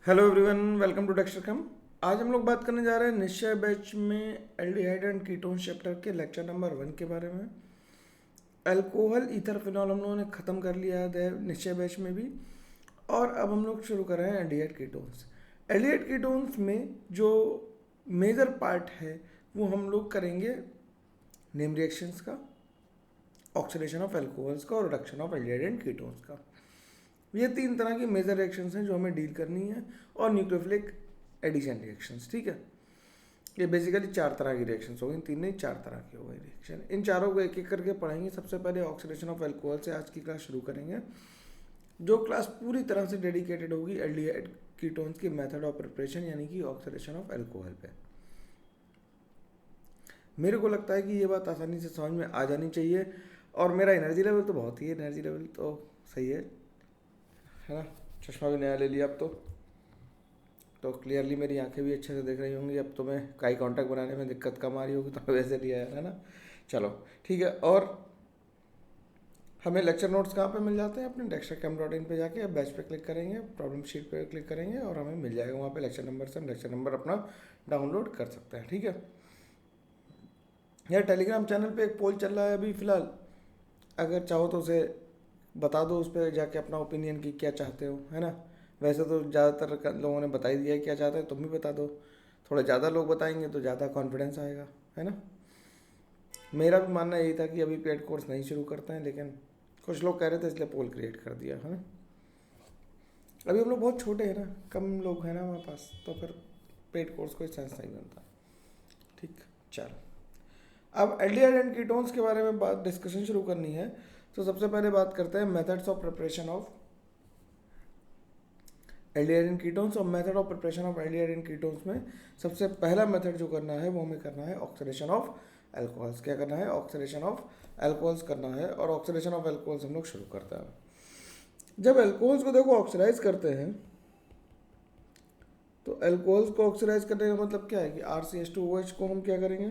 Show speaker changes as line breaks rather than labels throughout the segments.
Hello everyone, welcome to Dexter Com. आज हम लोग बात करने जा रहे हैं निश्चय बैच में एल्डिहाइड एंड कीटोन चैप्टर के लेक्चर नंबर 1 के बारे में। अल्कोहल ईथर फिनॉल हम लोगों ने ख़त्म कर लिया है निश्चय बैच में भी। और अब हम लोग शुरू कर रहे हैं एल्डिहाइड कीटोन्स। एल्डिहाइड कीटोन्स में जो मेजर पार्ट है वो हम लोग करेंगे नेम रिएक्शंस का, ऑक्सीडेशन ऑफ अल्कोहल्स का और reduction of aldehyde and ketones का। ये तीन तरह की मेजर रिएक्शंस हैं जो हमें डील करनी है, और न्यूक्लियोफिलिक एडिशन रिएक्शंस। ठीक है, ये बेसिकली चार तरह की रिएक्शंस हो गई, तीन नहीं चार तरह की हो गई रिएक्शन। इन चारों को एक एक करके पढ़ेंगे। सबसे पहले ऑक्सीडेशन ऑफ अल्कोहल से आज की क्लास शुरू करेंगे, जो क्लास पूरी तरह से डेडिकेटेड होगी एल्डिहाइड कीटोन्स की मेथड ऑफ प्रिपरेशन यानी कि ऑक्सीडेशन ऑफ अल्कोहल पे। मेरे को लगता है कि ये बात आसानी से समझ में आ जानी चाहिए, और मेरा एनर्जी लेवल तो बहुत ही है, एनर्जी लेवल तो सही है ना। चश्मा भी नया ले लिया अब तो क्लियरली मेरी आंखें भी अच्छे से देख रही होंगी। अब तो मैं काई कांटेक्ट बनाने में दिक्कत कम आ रही होगी, तो वैसे लिया है ना। चलो ठीक है। और हमें लेक्चर नोट्स कहाँ पे मिल जाते हैं? अपने dextercam.in पे जाके बैच पे क्लिक करेंगे, प्रॉब्लम शीट पे क्लिक करेंगे और हमें मिल जाएगा वहाँ पे लेक्चर नंबर से हम लेक्चर नंबर अपना डाउनलोड कर सकते हैं। ठीक है यार, टेलीग्राम चैनल पे एक पोल चल रहा है अभी फ़िलहाल, अगर चाहो तो उसे बता दो, उस पर जाके अपना ओपिनियन की क्या चाहते हो, है ना। वैसे तो ज़्यादातर लोगों ने बता ही दिया है क्या चाहते हैं, तुम भी बता दो। थोड़ा ज़्यादा लोग बताएंगे तो ज़्यादा कॉन्फिडेंस आएगा, है ना। मेरा भी मानना यही था कि अभी पेड कोर्स नहीं शुरू करते हैं, लेकिन कुछ लोग कह रहे थे इसलिए पोल क्रिएट कर दिया, है ना। अभी हम लोग बहुत छोटे हैं ना, कम लोग हैं ना हमारे पास, तो फिर पेड कोर्स कोई सेंस नहीं बनता। ठीक, चलो अब एल्डिहाइड एंड कीटोन्स के बारे में बात डिस्कशन शुरू करनी है। तो सबसे पहले बात करते हैं methods of preparation of aldehyde and ketones. और method of preparation of aldehyde and ketones में सबसे पहला मेथड जो करना है वो हमें करना है ऑक्सीडेशन ऑफ अल्कोहल्स। क्या करना है? ऑक्सीडेशन ऑफ अल्कोहल्स करना है। और ऑक्सीडेशन ऑफ अल्कोहल्स हम लोग शुरू करते हैं। जब अल्कोहल्स को देखो ऑक्सीडाइज करते हैं, तो अल्कोहल्स को ऑक्सीडाइज करने का मतलब क्या है कि RCH2OH को हम क्या करेंगे?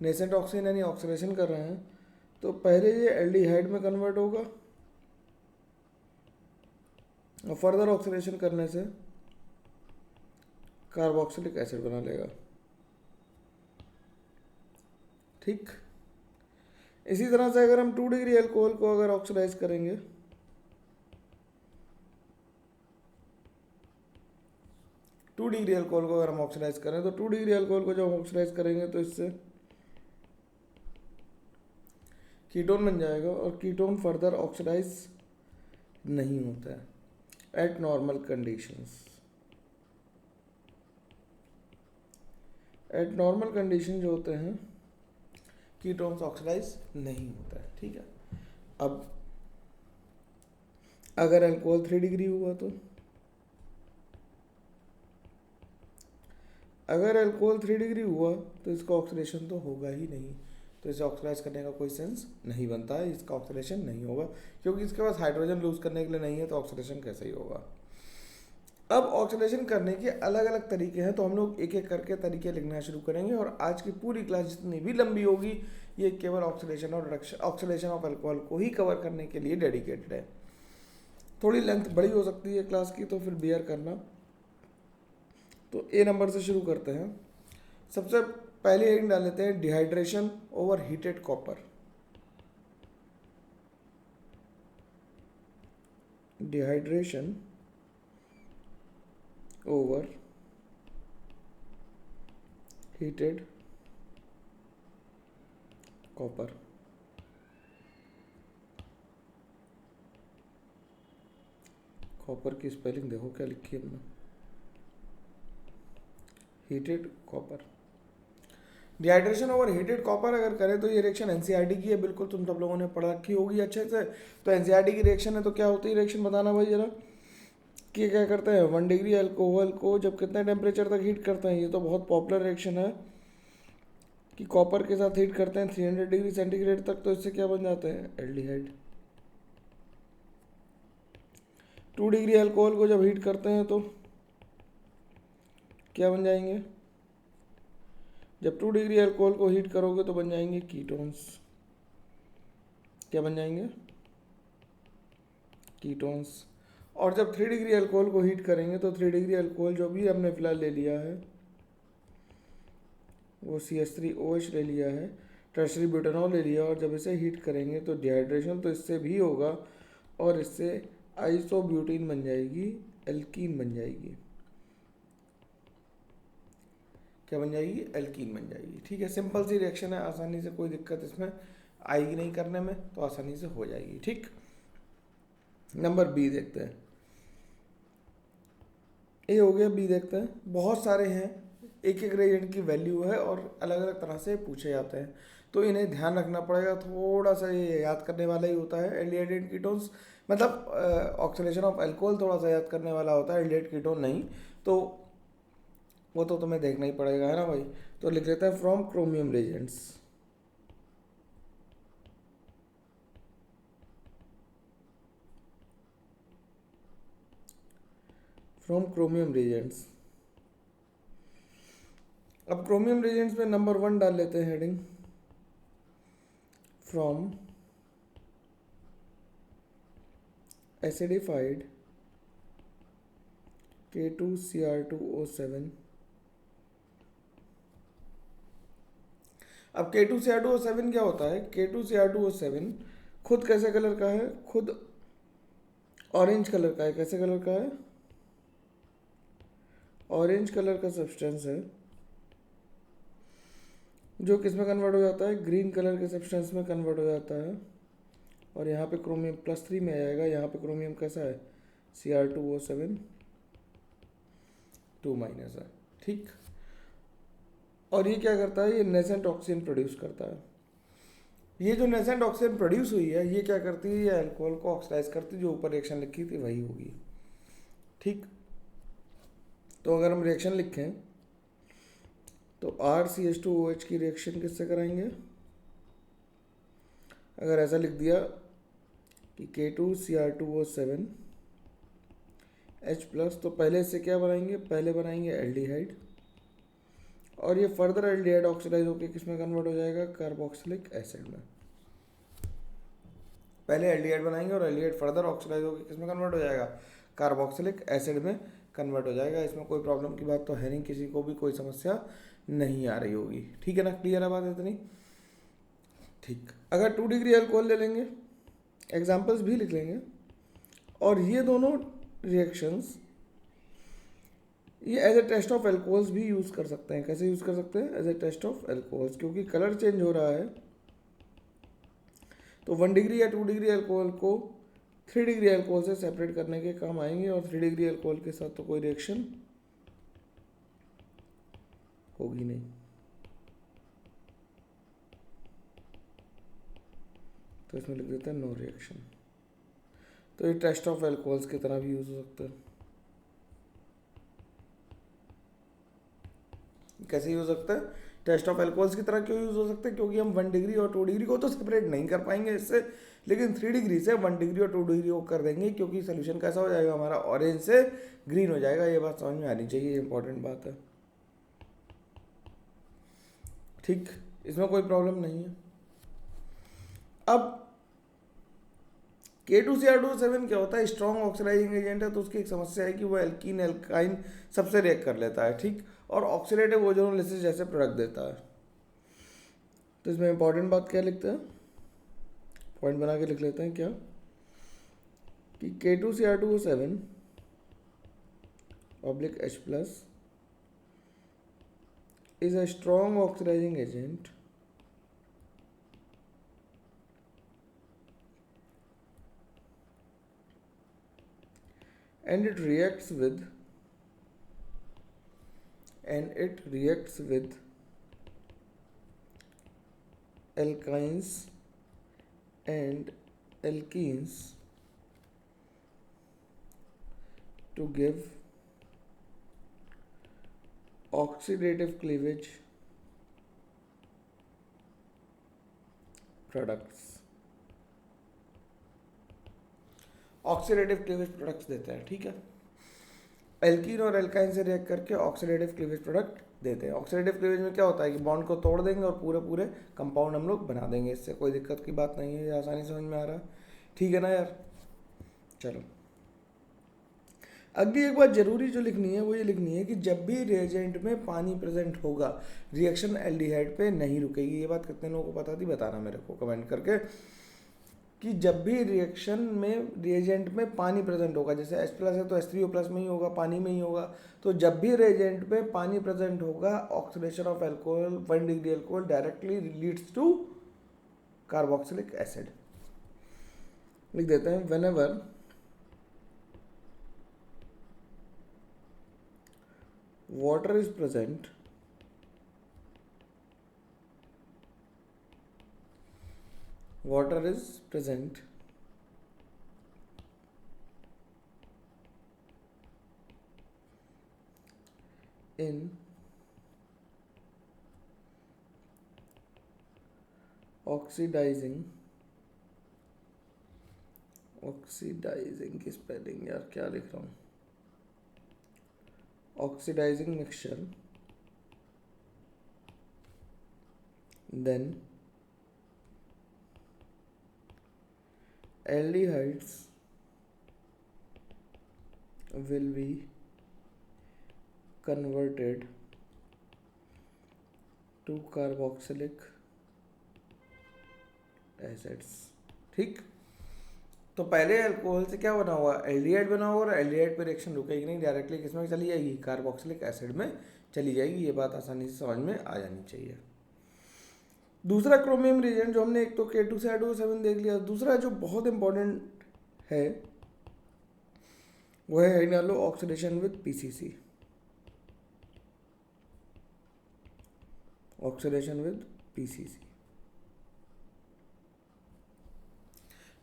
नेसेंट ऑक्सीजन यानी ऑक्सीडेशन कर रहे हैं, तो पहले ये एल्डिहाइड में कन्वर्ट होगा और फर्दर ऑक्सीडेशन करने से कार्बोक्सिलिक एसिड बना लेगा। ठीक, इसी तरह से अगर हम 2 डिग्री अल्कोहल को अगर ऑक्सीडाइज करेंगे, टू डिग्री अल्कोहल को अगर हम ऑक्सीडाइज करें, तो 2 डिग्री अल्कोहल को जब हम ऑक्सीडाइज करेंगे तो इससे कीटोन बन जाएगा, और कीटोन फर्दर ऑक्सीडाइज नहीं होता है eight normal conditions. Eight normal condition जो होते हैं कीटोन्स ऑक्सीडाइज नहीं होता है। ठीक है, अब अगर अल्कोहल 3 डिग्री हुआ, तो अगर अल्कोहल 3 डिग्री हुआ तो इसका ऑक्सीडेशन तो होगा ही नहीं, तो इसे ऑक्सीडाइज करने का कोई सेंस नहीं बनता है, इसका ऑक्सीडेशन नहीं होगा, क्योंकि इसके पास हाइड्रोजन लूज करने के लिए नहीं है, तो ऑक्सीडेशन कैसे ही होगा। अब ऑक्सीडेशन करने के अलग अलग तरीके हैं, तो हम लोग एक एक करके तरीके लिखना शुरू करेंगे, और आज की पूरी क्लास जितनी भी लंबी होगी ये केवल ऑक्सीडेशन और रिडक्शन, ऑक्सीडेशन ऑफ अल्कोहल को ही कवर करने के लिए डेडिकेटेड है। थोड़ी लेंथ बड़ी हो सकती है क्लास की, तो फिर बियर करना। तो ए नंबर से शुरू करते हैं। सबसे पहले एक डाल लेते हैं dehydration over heated copper. Dehydration over heated copper. Copper की स्पेलिंग देखो क्या लिखी है हमने, heated copper. Dehydration over heated copper अगर करें तो ये रिएक्शन एनसीईआरटी की है, बिल्कुल तुम सब लोगों ने पढ़ रखी होगी अच्छे से। तो एनसीईआरटी की रिएक्शन है, तो क्या होती है रिएक्शन बताना भाई जरा, कि क्या करते हैं 1 डिग्री अल्कोहल को जब कितने टेम्परेचर तक हीट करते हैं, ये तो बहुत पॉपुलर रिएक्शन है कि कॉपर के साथ हीट करते हैं 300 डिग्री सेंटीग्रेड तक, तो इससे क्या बन जाते हैं? एल्डिहाइड। 2 डिग्री अल्कोहल को जब हीट करते हैं तो क्या बन जाएंगे? जब 2 डिग्री अल्कोहल को हीट करोगे तो बन जाएंगे कीटोन्स। क्या बन जाएंगे? कीटोन्स। और जब 3 डिग्री अल्कोहल को हीट करेंगे तो 3 डिग्री अल्कोहल जो भी हमने फिलहाल ले लिया है वो CH3OH ले लिया है, टर्शरी ब्यूटेनॉल ले लिया, और जब इसे हीट करेंगे तो डिहाइड्रेशन तो इससे भी होगा और इससे आइसोब्यूटीन बन जाएगी, एल्कीन बन जाएगी। क्या बन जाएगी? एल्कीन बन जाएगी। ठीक है, सिंपल सी रिएक्शन है, आसानी से, कोई दिक्कत इसमें आएगी नहीं करने में, तो आसानी से हो जाएगी। ठीक, नंबर बी देखते हैं। ये हो गया, बी देखते हैं। बहुत सारे हैं, एक एक रिएजेंट की वैल्यू है और अलग अलग तरह से पूछे जाते हैं, तो इन्हें ध्यान रखना पड़ेगा। थोड़ा सा ये याद करने वाला ही होता है। एल्डिहाइड एंड कीटोन्स मतलब ऑक्सीडेशन ऑफ अल्कोहल थोड़ा सा याद करने वाला होता है, एल्डिहाइड कीटोन नहीं, तो वो तो तुम्हें देखना ही पड़ेगा, है ना भाई। तो लिख लेते हैं from chromium reagents. From chromium reagents. अब क्रोमियम रिएजेंट्स में नंबर 1 डाल लेते हैं हेडिंग, फ्रॉम एसिडिफाइड K2Cr2O7। अब K2Cr2O7 क्या होता है? K2Cr2O7 खुद कैसे कलर का है? खुद ऑरेंज कलर का है। कैसे कलर का है? ऑरेंज कलर का सब्सटेंस है, जो किस में कन्वर्ट हो जाता है? ग्रीन कलर के सब्सटेंस में कन्वर्ट हो जाता है। और यहाँ पे क्रोमियम +3 में आएगा। यहाँ पे क्रोमियम कैसा है? Cr2O7 2- है। ठीक, और ये क्या करता है? ये नेसेंट ऑक्सीजन प्रोड्यूस करता है। ये जो नेसेंट ऑक्सीजन प्रोड्यूस हुई है, ये क्या करती है? ये अल्कोहल को ऑक्सीडाइज करती है, जो ऊपर रिएक्शन लिखी थी वही होगी। ठीक, तो अगर हम रिएक्शन लिखें तो RCH2OH की रिएक्शन किससे कराएंगे? अगर ऐसा लिख दिया कि K2Cr2O7 H+, तो पहले से क्या बनाएंगे? पहले बनाएंगे एल्डिहाइड, और ये फर्दर एल्डिहाइड ऑक्सीडाइज होकर किस में कन्वर्ट हो जाएगा? कार्बोक्सिलिक एसिड में। पहले एल्डिहाइड बनाएंगे और एल्डिहाइड फर्दर ऑक्सीडाइज होकर किस में कन्वर्ट हो जाएगा? कार्बोक्सिलिक एसिड में कन्वर्ट हो जाएगा। इसमें कोई प्रॉब्लम की बात तो है नहीं, किसी को भी कोई समस्या नहीं आ रही होगी। ठीक है ना, क्लियर है बात इतनी? ठीक, अगर 2 डिग्री अल्कोहल ले लेंगे, एग्जाम्पल्स भी लिख लेंगे, और ये दोनों रिएक्शंस ये as a test of alcohols भी यूज़ कर सकते हैं। कैसे यूज़ कर सकते हैं? As a test of alcohols, क्योंकि कलर चेंज हो रहा है, तो 1 डिग्री या 2 डिग्री अल्कोहल को 3 डिग्री अल्कोहल से सेपरेट करने के काम आएंगे, और 3 डिग्री अल्कोहल के साथ तो कोई रिएक्शन होगी नहीं। तो इसमें लिख देते हैं नो रिएक्शन। तो ये टेस्ट ऑफ एल्कोहल्स की तरह भी यूज हो सकता है। कैसे यूज हो सकता है? टेस्ट ऑफ एल्कोहल्स की तरह क्यों यूज हो सकता है? क्योंकि हम 1 डिग्री और 2 डिग्री को तो सेपरेट नहीं कर पाएंगे इससे, लेकिन 3 डिग्री से 1 डिग्री और 2 डिग्री को कर देंगे, क्योंकि सोल्यूशन कैसा हो जाएगा हमारा? ऑरेंज से ग्रीन हो जाएगा। ये बात समझ में आनी चाहिए, इंपॉर्टेंट बात है। ठीक, इसमें कोई प्रॉब्लम नहीं है। अब K2Cr2O7 क्या होता है? स्ट्रॉन्ग ऑक्सीडाइजिंग एजेंट है, तो उसकी एक समस्या है कि वो एल्कीन एल्काइन सबसे रिएक्ट कर लेता है। ठीक, और ऑक्सीडेटिव ओजोनोलिसिस जैसे प्रोडक्ट देता है। तो इसमें इंपॉर्टेंट बात क्या लिखते हैं? पॉइंट बना के लिख लेते हैं क्या, कि K2Cr2O7 H+ is a strong oxidizing agent and it reacts with alkynes and alkenes to give oxidative cleavage products। Oxidative cleavage products देते हैं। ठीक है, एल्कीन और एल्काइन से रिएक्ट करके ऑक्सीडेटिव क्लीवेज प्रोडक्ट देते हैं। ऑक्सीडेटिव क्लीवेज में क्या होता है कि बॉन्ड को तोड़ देंगे और पूरे पूरे कंपाउंड हम लोग बना देंगे। इससे कोई दिक्कत की बात नहीं है, ये आसानी समझ में आ रहा है। ठीक है ना यार, चलो अगली एक बात जरूरी जो लिखनी है वो ये लिखनी है कि जब भी रिएजेंट में पानी प्रेजेंट होगा रिएक्शन एल्डिहाइड पे नहीं रुकेगी। ये बात कितने लोगों को पता थी, बताना मेरे को कमेंट करके, कि जब भी रिएक्शन में रिएजेंट में पानी प्रेजेंट होगा, जैसे H प्लस है तो H3O प्लस में ही होगा, पानी में ही होगा, तो जब भी रिएजेंट में पानी प्रेजेंट होगा oxidation of alcohol 1 degree alcohol directly leads to carboxylic acid. लिख देते हैं whenever water is present in oxidizing की स्पेलिंग यार क्या लिख रहा हूँ, oxidizing mixture, then aldehydes will be converted to carboxylic acids। ठीक, तो पहले अल्कोहल से क्या बना हुआ, एल्डिहाइड बना हुआ, और एल्डिहाइड पे रिएक्शन रुकेगी नहीं, डायरेक्टली किसमें चली जाएगी, कार्बोक्सिलिक एसिड में चली जाएगी। ये बात आसानी से समझ में आ जानी चाहिए। दूसरा क्रोमियम रिएजेंट जो हमने एक तो K2 से H2O7 देख लिया, दूसरा जो बहुत इंपॉर्टेंट है वो है डालो oxidation with PCC। Oxidation with PCC,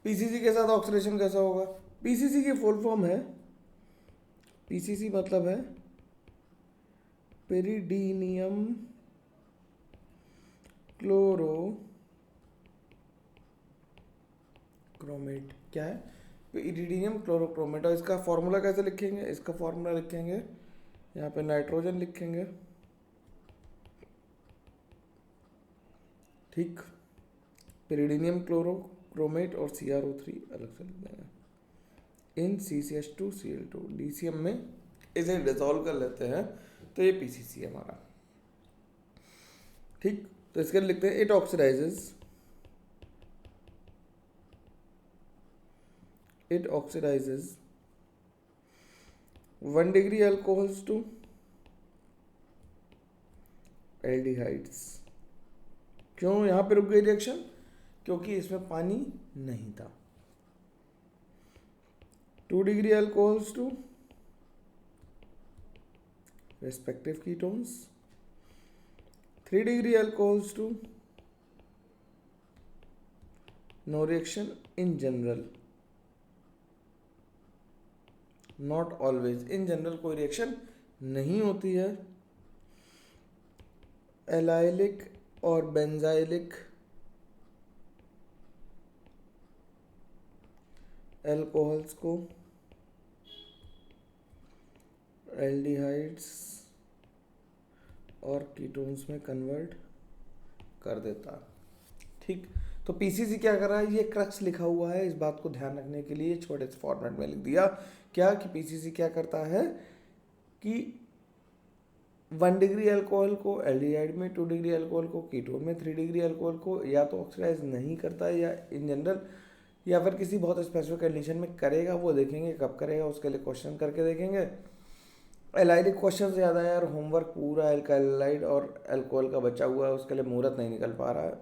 PCC के साथ ऑक्सीडेशन कैसा होगा, पीसीसी की फुल फॉर्म है, पीसीसी मतलब है पेरिडीनियम क्लोरोक्रोमेट। क्या है, पेरिडीनियम क्लोरोक्रोमेट। और इसका फॉर्मूला कैसे लिखेंगे, इसका फॉर्मूला लिखेंगे यहाँ पे नाइट्रोजन लिखेंगे, ठीक, पेरिडीनियम क्लोरोक्रोमेट और CrO3 अलग से लिख देंगे इन CCH2Cl2 DCM में इसे डिसॉल्व कर लेते हैं, तो ये PCC है हमारा। ठीक, तो इसके लिए लिखते हैं it oxidizes 1 degree alcohols to aldehydes. क्यों यहाँ पे रुक गई रिएक्शन, क्योंकि इसमें पानी नहीं था। 2 degree alcohols to respective ketones, 3 degree alcohols to no reaction in general, not always, in general कोई रिएक्शन नहीं होती है। एलाइलिक और बेंजाइलिक एल्कोहल्स को एल्डिहाइड्स और कीटोन्स में कन्वर्ट कर देता। ठीक, तो पीसीसी क्या कर रहा है, ये क्रक्स लिखा हुआ है, इस बात को ध्यान रखने के लिए छोटे से फॉर्मेट में लिख दिया क्या कि पीसीसी क्या करता है कि 1 डिग्री अल्कोहल को एल्डिहाइड में, 2 डिग्री अल्कोहल को कीटोन में, 3 डिग्री अल्कोहल को या तो ऑक्सीडाइज नहीं करता है या इन जनरल या फिर किसी बहुत स्पेसिफिक कंडीशन में करेगा, वो देखेंगे कब करेगा, उसके लिए क्वेश्चन करके देखेंगे। एलाइलिक क्वेश्चन से ज़्यादा यार होमवर्क पूरा एल्काइलाइड और अल्कोहल का बचा हुआ है, उसके लिए मुहूर्त नहीं निकल पा रहा है,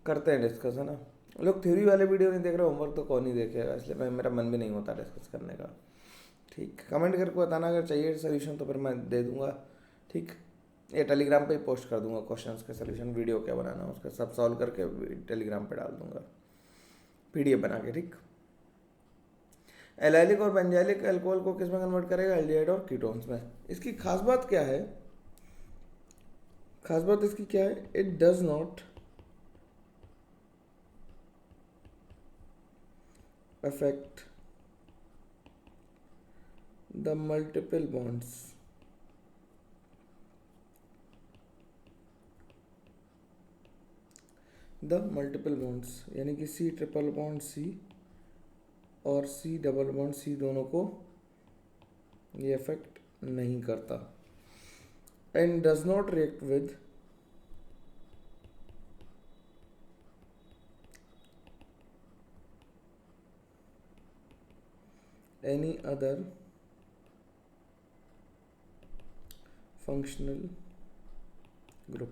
करते हैं डिस्कस, है ना। लोग थ्योरी वाले वीडियो नहीं देख रहे, होमवर्क तो कौन ही देखेगा, इसलिए मेरा मन भी नहीं होता डिस्कस करने का। ठीक, कमेंट करके बताना अगर चाहिए सोल्यूशन तो फिर मैं दे दूंगा। ठीक, ये टेलीग्राम पे ही पोस्ट कर दूंगा क्वेश्चंस के सोल्यूशन, वीडियो क्या बनाना है उसका सब सॉल्व करके टेलीग्राम पे डाल दूंगा PDF बना के। ठीक, एलाइलिक और बेंजाइलिक अल्कोहल को किस में कन्वर्ट करेगा, एल्डिहाइड और कीटोन्स में। इसकी खास बात क्या है, खास बात इसकी क्या है, it does not affect the multiple bonds यानी कि C ट्रिपल बॉन्ड C और सी डबल बॉन्ड सी दोनों को ये इफेक्ट नहीं करता। And does not react with any other functional group,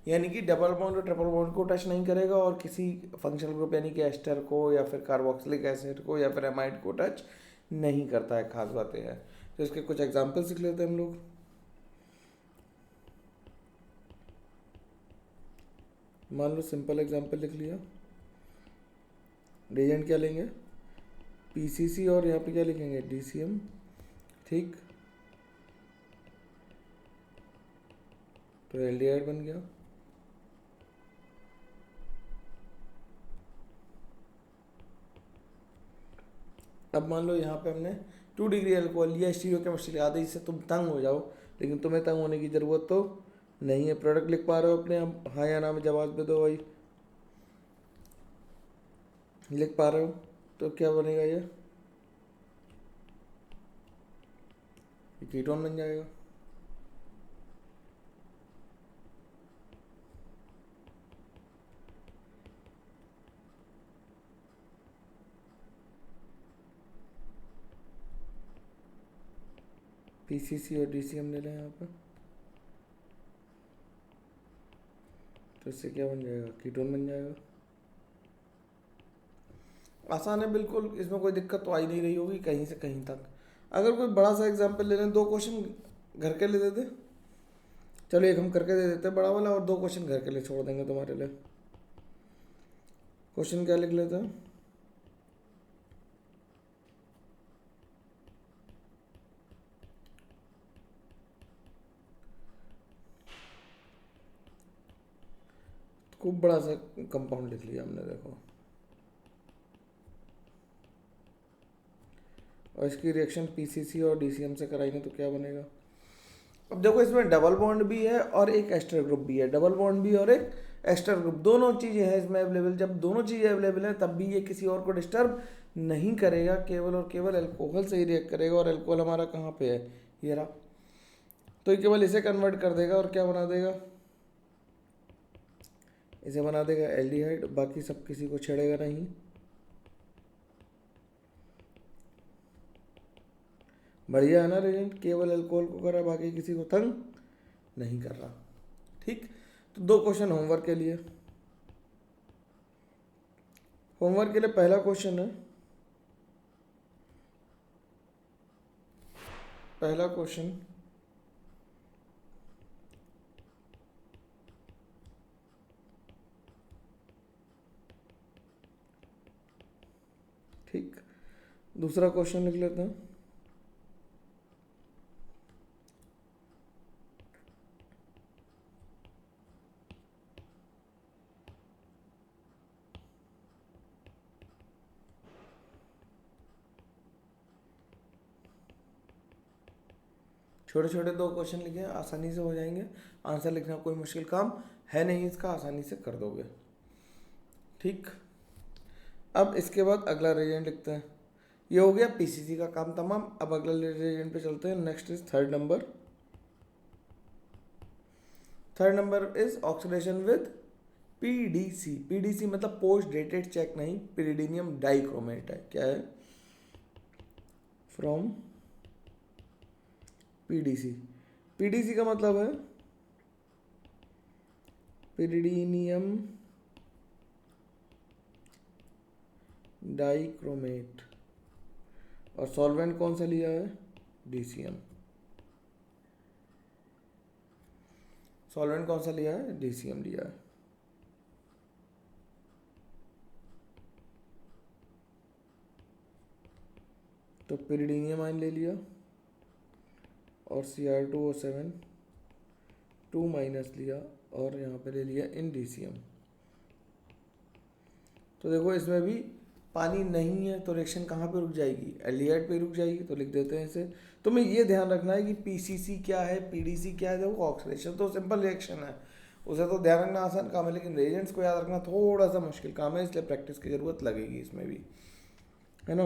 यानी कि डबल बॉन्ड और ट्रिपल बॉन्ड को टच नहीं करेगा और किसी फंक्शनल ग्रुप यानी कि एस्टर को या फिर कार्बोक्सिलिक एसिड को या फिर एमाइड को टच नहीं करता है। खास बातें हैं। तो इसके कुछ एग्जांपल्स लिख लेते हैं हम लोग। मान लो सिंपल एग्जांपल लिख लिया। रिएजेंट क्या लेंगे, पीसीसी, और यहाँ पे क्या लिखेंगे, डीसीएम। ठीक, तो एल्डिहाइड बन गया। अब मान लो यहाँ पे हमने 2 डिग्री अल्कोहल लिया, स्टीरियो केमिस्ट्री याद है, इससे तुम तंग हो जाओ, लेकिन तुम्हें तंग होने की ज़रूरत तो नहीं है। प्रोडक्ट लिख पा रहे हो अपने, अब हाँ या ना में जवाब दे दो भाई। लिख पा रहे हो तो क्या बनेगा, ये कीटोन बन जाएगा। पीसीसी और डीसीएम ले लें यहाँ पे, तो इससे क्या बन जाएगा, कीटोन बन जाएगा। आसान है बिल्कुल, इसमें कोई दिक्कत तो आ ही नहीं रही होगी कहीं से कहीं तक। अगर कोई बड़ा सा एग्जाम्पल ले लें, 2 क्वेश्चन घर के ले देते, चलो एक हम करके दे देते हैं बड़ा वाला, और 2 क्वेश्चन घर के लिए छोड़ देंगे तुम्हारे लिए। क्वेश्चन क्या लिख लेते हैं, खूब बड़ा सा कंपाउंड लिख लिया हमने, देखो, और इसकी रिएक्शन पीसीसी और डीसीएम से कराएंगे तो क्या बनेगा। अब देखो इसमें डबल बॉन्ड भी है और एक एस्टर ग्रुप भी है, डबल बॉन्ड भी और एक एस्टर ग्रुप, दोनों चीज़ें हैं इसमें अवेलेबल। जब दोनों चीज़ें अवेलेबल हैं तब भी ये किसी और को डिस्टर्ब नहीं करेगा, केवल और केवल अल्कोहल से ही रिएक्ट करेगा। और अल्कोहल हमारा कहाँ पे है, ये रहा, तो ये केवल इसे कन्वर्ट कर देगा और क्या बना देगा, इसे बना देगा एल्डिहाइड, बाकी सब किसी को छेड़ेगा नहीं। बढ़िया है ना रिएजेंट, केवल अल्कोहल को कर रहा, बाकी किसी को तंग नहीं कर रहा। ठीक, तो 2 क्वेश्चन होमवर्क के लिए। होमवर्क के लिए पहला क्वेश्चन है, पहला क्वेश्चन, ठीक, दूसरा क्वेश्चन लिख लेते हैं। छोटे छोटे 2 क्वेश्चन लिखे, आसानी से हो जाएंगे। आंसर लिखना कोई मुश्किल काम है नहीं इसका, आसानी से कर दोगे। ठीक, अब इसके बाद अगला रिएजेंट लिखते हैं। ये हो गया पीसीसी का काम तमाम। अब अगला रिएजेंट पे चलते हैं। Next is third number. Third number is oxidation with PDC. PDC मतलब पोस्ट डेटेड चेक नहीं, पिरिडीनियम डाइक्रोमेट है। क्या है, फ्रॉम पीडीसी। पीडीसी का मतलब है पिरिडीनियम डाइक्रोमेट, और सॉल्वेंट कौन सा लिया है, डीसीएम। सॉल्वेंट कौन सा लिया है, डीसीएम लिया है। तो पिरिडीनियम आयन ले लिया और Cr2O7 2 माइनस लिया और यहाँ पे ले लिया इंडीसियम। तो देखो इसमें भी पानी नहीं है तो रिएक्शन कहाँ पे रुक जाएगी, एल्डिहाइड पे रुक जाएगी। तो लिख देते हैं इसे। तुम्हें ये ध्यान रखना है कि पीसीसी क्या है, पीडीसी क्या है। देखो ऑक्सीडेशन तो सिंपल रिएक्शन है, उसे तो ध्यान रखना आसान काम है, लेकिन रिएजेंट्स को याद रखना थोड़ा सा मुश्किल काम है, इसलिए प्रैक्टिस की ज़रूरत लगेगी इसमें भी, है ना।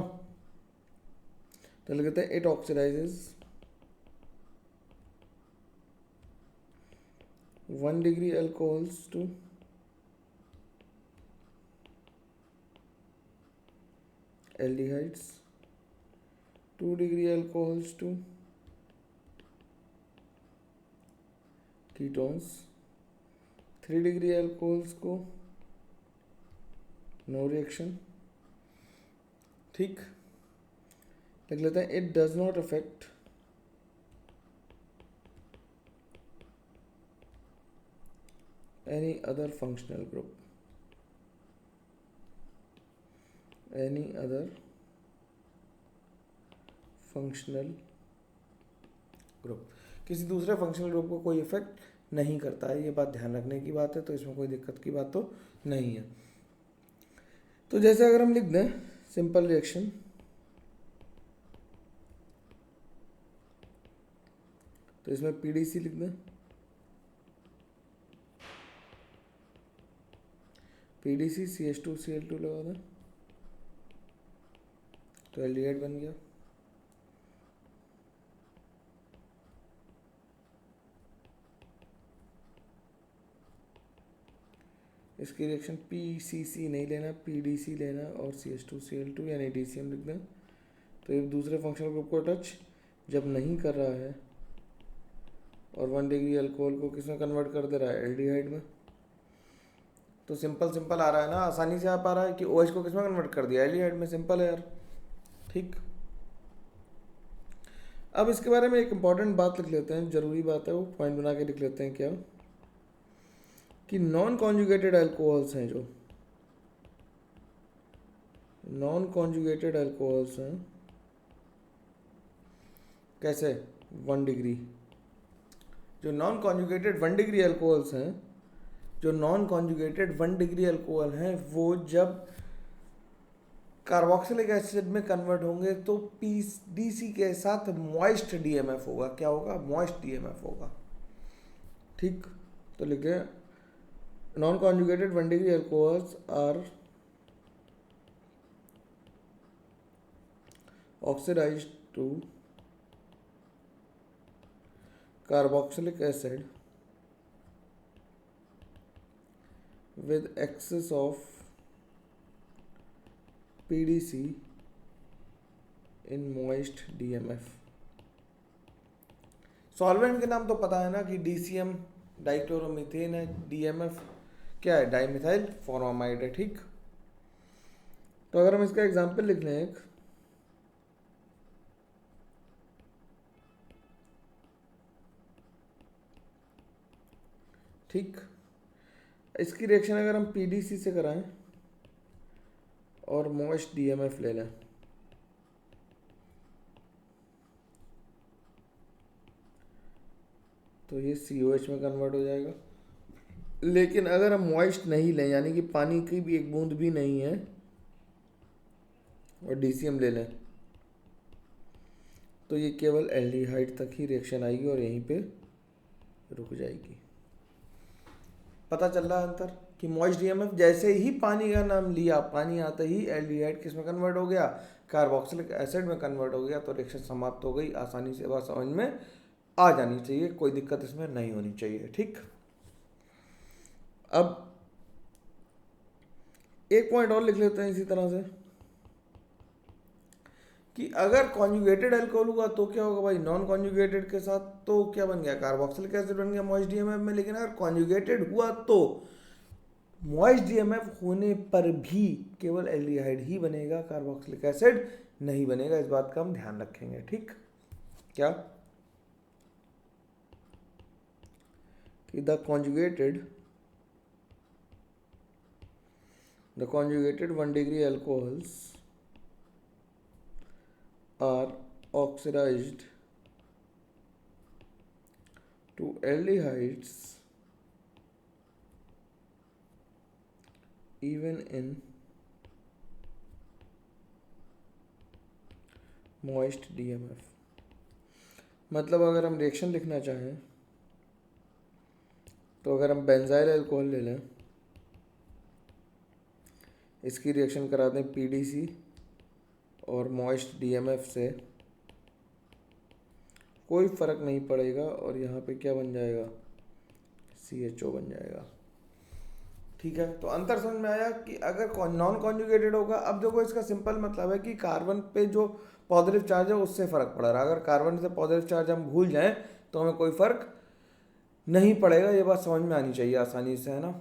तो लिखते हैं it oxidizes 1 degree alcohols to aldehydes, 2 degree alcohols to ketones, 3 degree alcohols को नो रिएक्शन। ठीक, लिख लेते हैं it does not affect any other functional group, any other functional group, किसी दूसरे फंक्शनल ग्रुप को कोई इफेक्ट नहीं करता है। ये बात ध्यान रखने की बात है, तो इसमें कोई दिक्कत की बात तो नहीं है। तो जैसे अगर हम लिख दें सिंपल रिएक्शन, तो इसमें पीडीसी लिख दें, पीडीसी CH2Cl2 लगा दें, तो एल्डिहाइड बन गया। इसकी रिएक्शन PCC नहीं लेना, PDC लेना और CH2Cl2 यानी DCM लिख दें। तो ये दूसरे फंक्शनल ग्रुप को टच जब नहीं कर रहा है और 1 डिग्री अल्कोहल को किसमें कन्वर्ट कर दे रहा है, एल्डिहाइड में। तो सिंपल आ रहा है ना, आसानी से आ पा रहा है कि OH को किसमें कन्वर्ट कर दिया, एल्डिहाइड में। सिंपल है यार। ठीक, अब इसके बारे में एक इम्पॉर्टेंट बात लिख लेते हैं, जरूरी बात है, वो पॉइंट बना के लिख लेते हैं क्या, कि नॉन कॉन्जुगेटेड अल्कोहल्स हैं, जो नॉन कॉन्जुगेटेड अल्कोहल्स हैं, कैसे 1 डिग्री, जो नॉन कॉन्जुगेटेड 1 डिग्री अल्कोहल्स हैं, जो नॉन कॉन्जुगेटेड 1 डिग्री अल्कोहल हैं, वो जब कार्बोक्सिलिक एसिड में कन्वर्ट होंगे तो PDC के साथ मॉइस्ट DMF होगा। क्या होगा, मॉइस्ट DMF होगा। ठीक, तो लिखे non conjugated 1 degree alcohols are oxidized to carboxylic acid with excess of PDC in moist DMF। Solvent के नाम तो पता है ना कि DCM डाइक्लोरोमीथेन है, DMF क्या है, डाइमिथाइल फॉर्मामाइड है। ठीक, तो अगर हम इसका एग्जांपल लिख लें एक, ठीक, इसकी रिएक्शन अगर हम PDC से कराएं और मॉइस्ट DMF ले लें, तो ये COH में कन्वर्ट हो जाएगा। लेकिन अगर हम मॉइस्ट नहीं लें, यानी कि पानी की भी एक बूंद भी नहीं है, और DCM ले लें, तो ये केवल एल्डिहाइड तक ही रिएक्शन आएगी और यहीं पे रुक जाएगी। पता चल रहा है अंतर, कि मॉइस्ट DMF जैसे ही पानी का नाम लिया, पानी आते ही एल्डिहाइड किस में कन्वर्ट हो गया, कार्बोक्सिलिक एसिड में कन्वर्ट हो गया, तो रिएक्शन समाप्त हो गई। आसानी से बात समझ में आ जानी चाहिए, कोई दिक्कत इसमें नहीं होनी चाहिए। ठीक, अब एक पॉइंट और लिख लेते हैं इसी तरह से, कि अगर कॉन्जुगेटेड अल्कोहल हुआ तो क्या होगा भाई, नॉन कॉन्जुगेटेड के साथ तो क्या बन गया, कार्बोक्सिलिक एसिड बन गया मॉइस्ट DMF में। लेकिन अगर कॉन्जुगेटेड हुआ तो मॉइस्ट DMF होने पर भी केवल एल्डिहाइड ही बनेगा, कार्बोक्सिलिक एसिड नहीं बनेगा। इस बात का हम ध्यान रखेंगे। ठीक, क्या कि the conjugated 1 degree alcohols are oxidized to aldehydes even in moist DMF। मतलब अगर हम रिएक्शन लिखना चाहें, तो अगर हम बेंजाइल अल्कोहल ले लें, इसकी रिएक्शन करा दें PDC और मॉइस्ट DMF से, कोई फर्क नहीं पड़ेगा और यहाँ पे क्या बन जाएगा, CHO बन जाएगा। ठीक है, तो अंतर समझ में आया कि अगर नॉन कॉन्जुगेटेड होगा। अब देखो इसका सिंपल मतलब है कि कार्बन पे जो पॉजिटिव चार्ज है उससे फर्क पड़ रहा है। अगर कार्बन से पॉजिटिव चार्ज हम भूल जाएं तो हमें कोई फर्क नहीं पड़ेगा। ये बात समझ में आनी चाहिए आसानी से, है ना,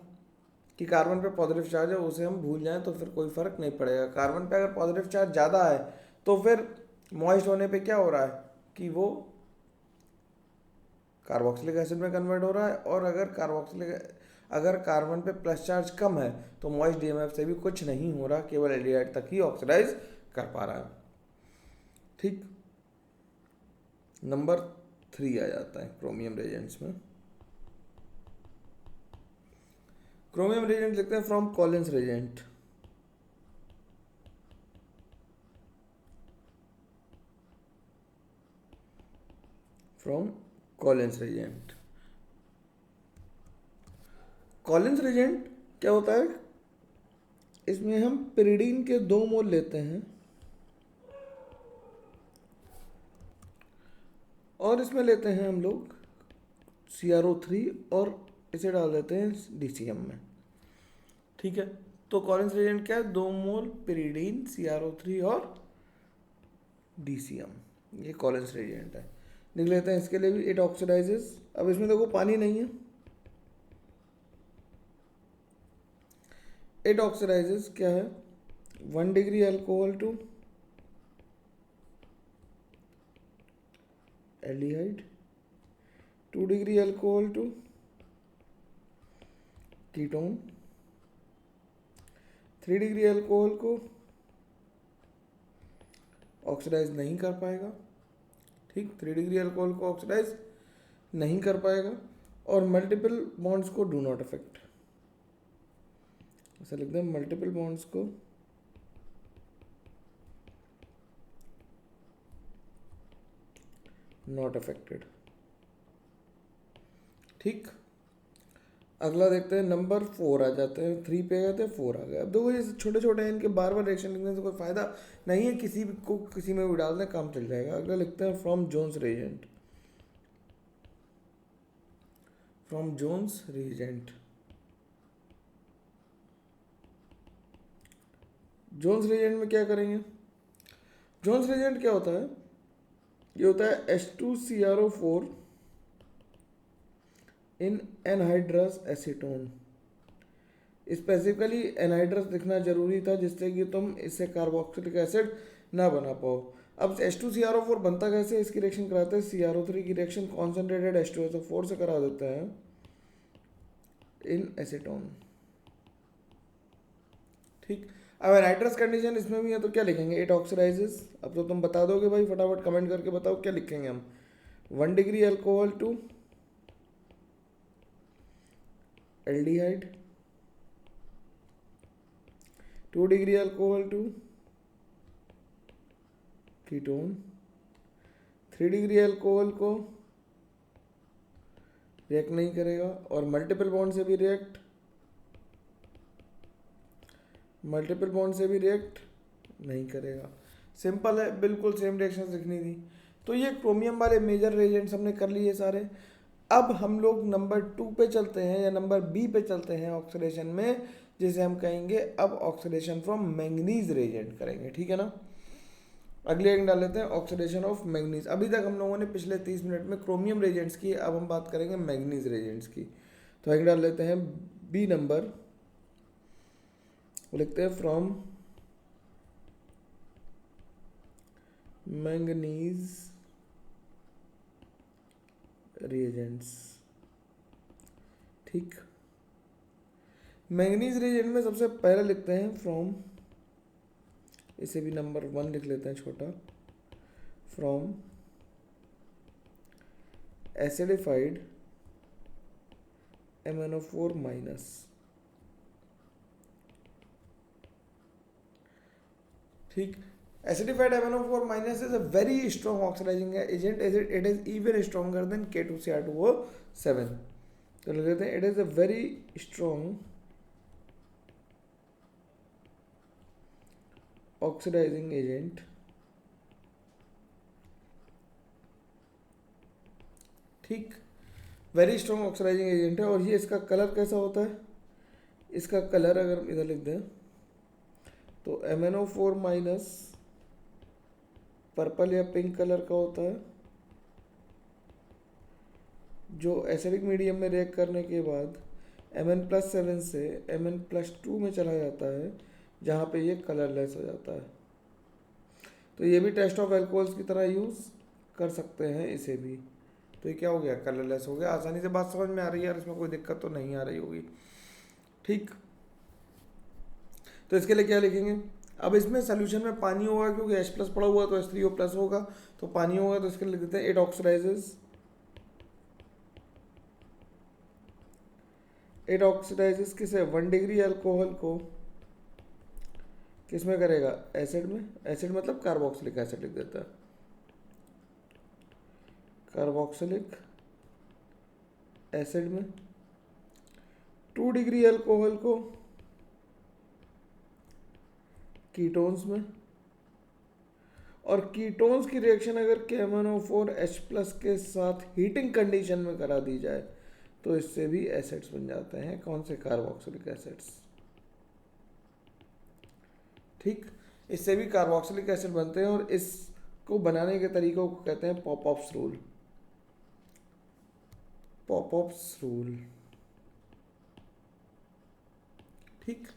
कि कार्बन पे पॉजिटिव चार्ज है उसे हम भूल जाएं तो फिर कोई फर्क नहीं पड़ेगा। कार्बन पे अगर पॉजिटिव चार्ज ज़्यादा है तो फिर मॉइस्ट होने पे क्या हो रहा है कि वो कार्बोक्सिलिक एसिड में कन्वर्ट हो रहा है, और अगर कार्बन पे प्लस चार्ज कम है तो मॉइस्ट DMF से भी कुछ नहीं हो रहा, केवल एल्डिहाइड तक ही ऑक्सीडाइज कर पा रहा है। ठीक, नंबर 3 आ जाता है क्रोमियम रेजेंट्स में। क्रोमियम रेजेंट लिखते हैं from Collins reagent. From Collins reagent. Collins reagent क्या होता है, इसमें हम पिरिडीन के 2 मोल लेते हैं और इसमें लेते हैं हम लोग CrO3 और इसे डाल देते हैं DCM में। ठीक है, तो कॉलिंस रेजेंट क्या है, 2 मोल पिरिडीन, CrO3 और DCM, ये कॉलिंस रेजेंट है। लिख लेते हैं इसके लिए भी, इट ऑक्सीडाइजेस। अब इसमें देखो पानी नहीं है, इट ऑक्सीडाइजेस क्या है, 1 degree alcohol to aldehyde, 2 degree alcohol to ketone, 3 degree alcohol को ऑक्सीडाइज नहीं कर पाएगा। ठीक, 3 डिग्री अल्कोहल को ऑक्सीडाइज नहीं कर पाएगा, और मल्टीपल बॉन्ड्स को डू नॉट अफेक्ट। ऐसा लिखते हैं, मल्टीपल बॉन्ड्स को नॉट अफेक्टेड। ठीक, अगला देखते हैं, नंबर 4 आ जाते हैं, 3 पे गए थे, 4 आ गए। अब देखो ये छोटे छोटे हैं, इनके बार बार रिएक्शन लिखने से कोई फायदा नहीं है, किसी भी को किसी में भी डाल दें काम चल जाएगा। अगला लिखते हैं from Jones reagent. From Jones reagent. Jones reagent में क्या करेंगे, जोन्स रेजेंट क्या होता है, ये होता है H2CrO4 इन एनहाइड्रस एसीटोन। स्पेसिफिकली एनहाइड्रस लिखना जरूरी था जिससे कि तुम इससे कार्बोक्सिलिक एसिड ना बना पाओ। अब H2CrO4 बनता कैसे, इसकी रिएक्शन कराते हैं CrO3 की रिएक्शन कॉन्सेंट्रेटेड H2SO4 से करा देते हैं इन एसीटोन। ठीक, अब एनहाइड्रस कंडीशन इसमें भी है तो क्या लिखेंगे, इट ऑक्सीडाइजेस। अब तो तुम बता दोगे भाई, फटाफट कमेंट करके बताओ क्या लिखेंगे हम। 1 degree alcohol to aldehyde, 2 degree alcohol to ketone, 3 degree alcohol को रिएक्ट नहीं करेगा, और मल्टीपल बॉन्ड से भी रिएक्ट नहीं करेगा। सिंपल है, बिल्कुल सेम रिएक्शन लिखनी थी। तो ये क्रोमियम वाले मेजर रेजेंट्स हमने कर लिए सारे। अब हम लोग नंबर 2 पे चलते हैं, या नंबर B पे चलते हैं ऑक्सीडेशन में, जिसे हम कहेंगे अब ऑक्सीडेशन फ्रॉम मैंगनीज रेजेंट करेंगे। ठीक है ना, अगले एक डाल लेते हैं ऑक्सीडेशन ऑफ मैंगनीज। अभी तक हम लोगों ने पिछले 30 मिनट में क्रोमियम रेजेंट्स की, अब हम बात करेंगे मैंगनीज रेजेंट्स की। तो एक डाल लेते हैं B नंबर, लिखते हैं फ्रॉम मैंगनीज रिएजेंट्स। ठीक, मैंगनीज रिएजेंट में सबसे पहले लिखते हैं फ्रॉम, इसे भी नंबर 1 लिख लेते हैं छोटा, फ्रॉम एसिडिफाइड MnO4 माइनस। ठीक, acidified MnO4 minus is a very strong oxidizing agent, it is even stronger than K2Cr2O7। तो लिख लेते हैं, it is a very strong oxidizing agent ठीक, वेरी स्ट्रॉन्ग ऑक्सीडाइजिंग एजेंट है। और ये इसका कलर कैसा होता है, इसका कलर अगर हम इधर लिख दें तो MnO4 माइनस पर्पल या पिंक कलर का होता है, जो एसिडिक मीडियम में रिएक्ट करने के बाद Mn+7 से Mn+2 में चला जाता है, जहाँ पे ये कलरलेस हो जाता है। तो ये भी टेस्ट ऑफ एल्कोहल्स की तरह यूज़ कर सकते हैं इसे भी। तो ये क्या हो गया, कलरलेस हो गया। आसानी से बात समझ में आ रही है यार, इसमें कोई दिक्कत तो नहीं आ रही होगी। ठीक, तो इसके लिए क्या लिखेंगे, अब इसमें सोल्यूशन में पानी होगा, क्योंकि H+ पड़ा हुआ तो H3O+ होगा, तो पानी होगा, तो इसके लिए लिख देते हैं इट ऑक्सीडाइजेस किसे, 1 डिग्री अल्कोहल को किस में करेगा, एसिड में। एसिड मतलब कार्बोक्सिलिक एसिड लिख देता है, कार्बोक्सिलिक एसिड में। 2 डिग्री अल्कोहल को कीटोन्स में। और कीटोन्स की रिएक्शन अगर KMnO4H+ के साथ हीटिंग कंडीशन में करा दी जाए तो इससे भी एसिड्स बन जाते हैं। कौन से, कार्बोक्सिलिक एसिड्स। ठीक, इससे भी कार्बोक्सिलिक एसिड बनते हैं, और इसको बनाने के तरीकों को कहते हैं पॉपऑप्स रूल। पॉपऑप्स रूल। ठीक,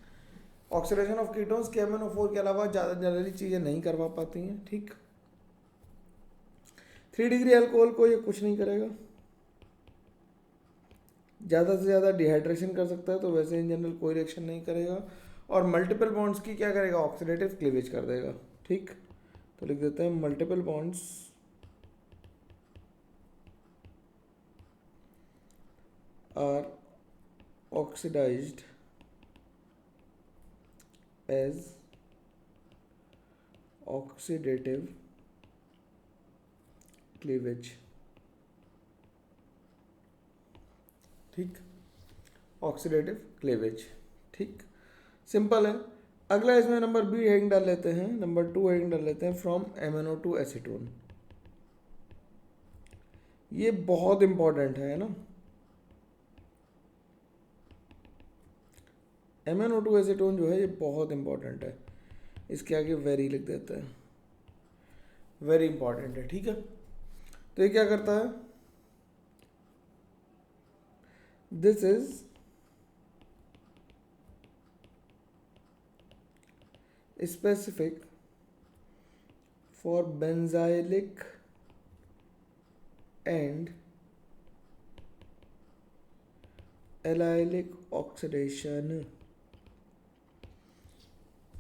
ऑक्सीडेशन ऑफ कीटोन्स KMnO4 के अलावा ज़्यादा जनरली चीज़ें नहीं करवा पाती हैं। ठीक, 3 डिग्री अल्कोहल को ये कुछ नहीं करेगा, ज़्यादा से ज़्यादा डिहाइड्रेशन कर सकता है, तो वैसे इन जनरल कोई रिएक्शन नहीं करेगा। और मल्टीपल बॉन्ड्स की क्या करेगा, ऑक्सीडेटिव क्लीवेज कर देगा। ठीक, तो लिख देते हैं multiple bonds are oxidized as oxidative cleavage. ठीक, ऑक्सीडेटिव क्लीवेज। ठीक, सिंपल है। अगला इसमें नंबर बी हेडिंग डाल लेते हैं, नंबर 2 हेडिंग डाल लेते हैं, फ्रॉम MnO2 एसीटोन। ये बहुत इंपॉर्टेंट है ना, MnO2 एसीटोन जो है ये बहुत इंपॉर्टेंट है। इसके आगे वेरी लिख देते हैं, वेरी इंपॉर्टेंट है। ठीक है, तो ये क्या करता है, this is specific for benzylic and allylic oxidation.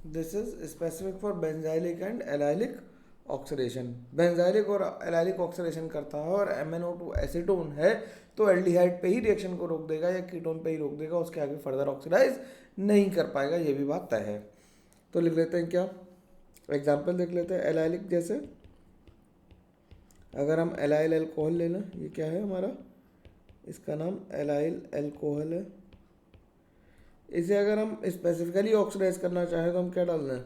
This is specific for benzylic and allylic oxidation. Benzylic और एलाइलिक ऑक्सीडेशन करता है, और MnO2 एसीटोन है तो एल्डिहाइड पे ही रिएक्शन को रोक देगा या कीटोन पे ही रोक देगा, उसके आगे फर्दर ऑक्सीडाइज नहीं कर पाएगा, ये भी बात तय है। तो लिख लेते हैं क्या, एग्जाम्पल देख लेते हैं। एलाइलिक जैसे अगर हम एलाइल अल्कोहल ले लें, ये क्या है हमारा, इसका नाम एलाइल अल्कोहल है। इसे अगर हम स्पेसिफिकली ऑक्सीडाइज करना चाहें तो हम क्या डाल दें,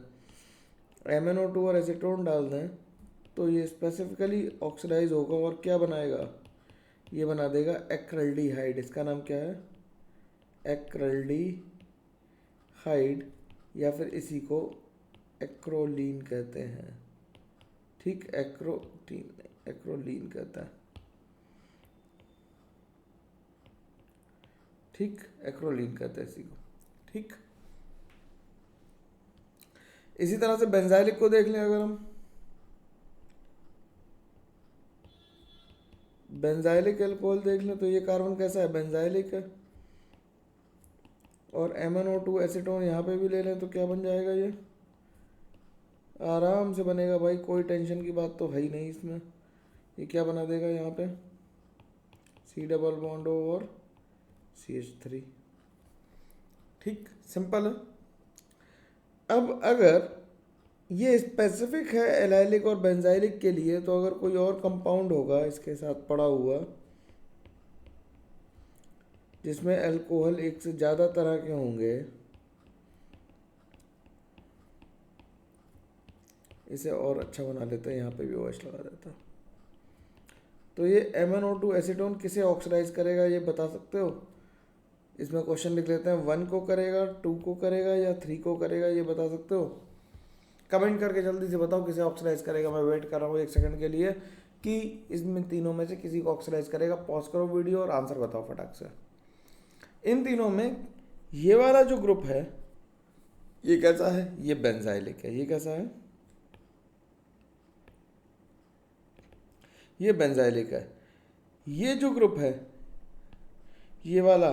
MnO2 और एसीटोन डाल दें, तो ये स्पेसिफिकली ऑक्सीडाइज होगा और क्या बनाएगा, ये बना देगा एक्रेल्डिहाइड। इसका नाम क्या है, एक्रेल्डिहाइड, या फिर इसी को एक्रोलीन कहते हैं। ठीक, एक्रोलीन कहता है। ठीक, एक्रोलीन कहते हैं इसी को। ठीक, इसी तरह से बेंजाइलिक को देख लें, अगर हम बेंजाइलिक अल्कोहल देख लें तो ये कार्बन कैसा है, बेंजाइलिक है। और MnO2 एसीटोन यहाँ पे भी ले लें तो क्या बन जाएगा, ये आराम से बनेगा भाई, कोई टेंशन की बात तो है ही नहीं इसमें। ये क्या बना देगा यहाँ पे, C डबल बॉन्ड और CH3। ठीक, सिंपल है। अब अगर ये स्पेसिफिक है एलाइलिक और बेंजाइलिक के लिए, तो अगर कोई और कंपाउंड होगा इसके साथ पड़ा हुआ जिसमें अल्कोहल एक से ज़्यादा तरह के होंगे, इसे और अच्छा बना लेते हैं, यहाँ पे भी OH लगा देता है। तो ये MnO2 एसीटोन किसे ऑक्सीडाइज करेगा ये बता सकते हो? इसमें क्वेश्चन लिख लेते हैं, 1 को करेगा, 2 को करेगा या 3 को करेगा, ये बता सकते हो? कमेंट करके जल्दी से बताओ किसे ऑक्सीडाइज करेगा। मैं वेट कर रहा हूँ 1 सेकंड के लिए कि इसमें तीनों में से किसी को ऑक्सीडाइज करेगा। पॉज करो वीडियो और आंसर बताओ फटाक से। इन तीनों में ये वाला जो ग्रुप है ये कैसा है? ये बेंजाइलिक है। ये कैसा है? ये बेंजाइलिक है। ये जो ग्रुप है ये वाला,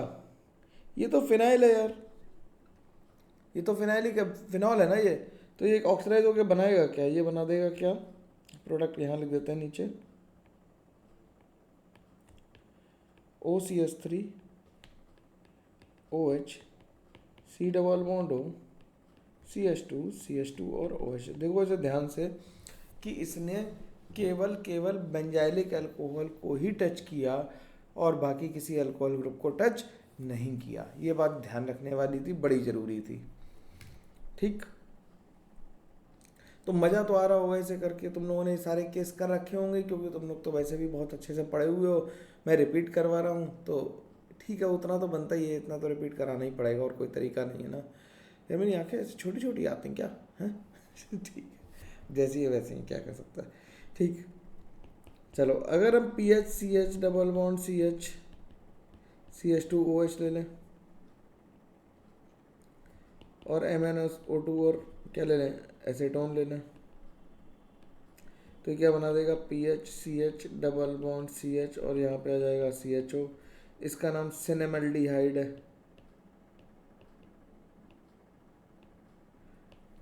ये तो फिनाइल है यार, ये तो फिनाइलिक है, फिनॉल है ना ये। तो ये ऑक्सीडाइज होकर बनाएगा क्या? ये बना देगा क्या? प्रोडक्ट यहाँ लिख देते हैं नीचे, OCH3 OH C double bond O CH2 और OH। देखो इसे ध्यान से कि इसने केवल बेंजाइलिक अल्कोहल को ही टच किया और बाकी किसी अल्कोहल ग्रुप को टच नहीं किया। ये बात ध्यान रखने वाली थी, बड़ी ज़रूरी थी। ठीक, तो मज़ा तो आ रहा होगा इसे करके। तुम लोगों ने सारे केस कर रखे होंगे क्योंकि तुम लोग तो वैसे भी बहुत अच्छे से पढ़े हुए हो। मैं रिपीट करवा रहा हूँ तो ठीक है, उतना तो बनता ही है, इतना तो रिपीट कराना ही पड़ेगा, और कोई तरीका नहीं है ना। यार मेरी आंखें ऐसी छोटी छोटी आती हैं क्या? हैं? ठीक है, जैसी है वैसी ही, क्या कर सकता है। ठीक, चलो अगर हम PHCH double bond CH CH2OH ले लें और MnO2 और क्या ले लें, एसीटोन ले लें, तो क्या बना देगा? PHCH डबल बॉन्ड CH और यहाँ पे आ जाएगा CHO। इसका नाम सिनेमल्डिहाइड है।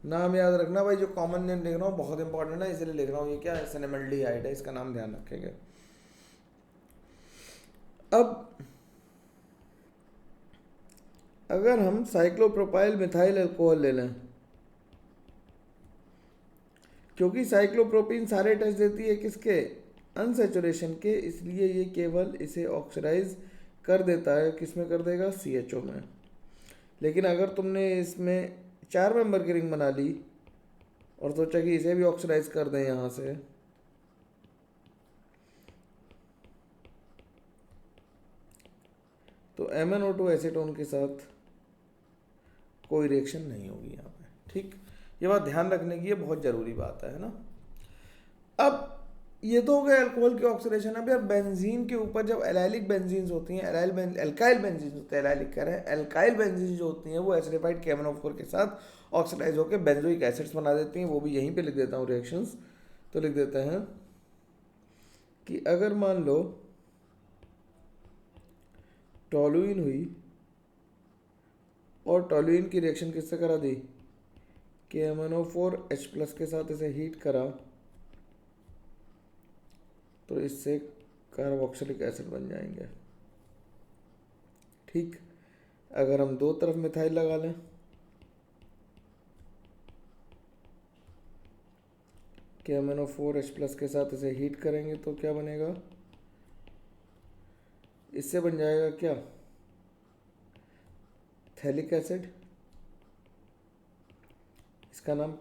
नाम याद रखना भाई, जो कॉमन नेम लिख रहा हूँ बहुत इंपॉर्टेंट है, इसलिए लिख रहा हूँ। ये क्या है? सिनेमल्डिहाइड है, इसका नाम ध्यान रखेंगे। अब अगर हम साइक्लोप्रोपाइल मिथाइल अल्कोहल ले लें, क्योंकि साइक्लोप्रोपीन सारे टेस्ट देती है किसके? अनसेचुरेशन के, इसलिए ये केवल इसे ऑक्सीडाइज कर देता है। किस में कर देगा? CHO में। लेकिन अगर तुमने इसमें 4 मेंबर की रिंग बना ली और सोचा कि इसे भी ऑक्सीडाइज कर दें यहाँ से, तो MnO2 एसीटोन के साथ कोई रिएक्शन नहीं होगी यहाँ पे। ठीक, ये बात ध्यान रखने की, ये बहुत ज़रूरी बात है ना। अब ये तो हो गया अल्कोहल की ऑक्सीडेशन। अब यार बेंजीन के ऊपर जब एलाइलिक बेंजीन्स होती हैं, एल्काइल बेंजीन्स होते हैं, एलाइलिक कह रहे हैं, एल्काइल बेंजीन जो होती हैं वो एसिडिफाइड KMnO4 के साथ ऑक्सीडाइज होकर बेंजोइक एसिड्स बना देती हैं। वो भी यहीं पे लिख देता हूँ रिएक्शंस। तो लिख देते हैं कि अगर मान लो टॉलुइन हुई और टॉलुइन की रिएक्शन किससे करा दी? KMnO4H+ के साथ इसे हीट करा, तो इससे कार्बोक्सिलिक एसिड बन जाएंगे। ठीक, अगर हम दो तरफ मिथाइल लगा लें, KMnO4H+ के साथ इसे हीट करेंगे तो क्या बनेगा? इससे बन जाएगा क्या? Phthalic acid. इसका नाम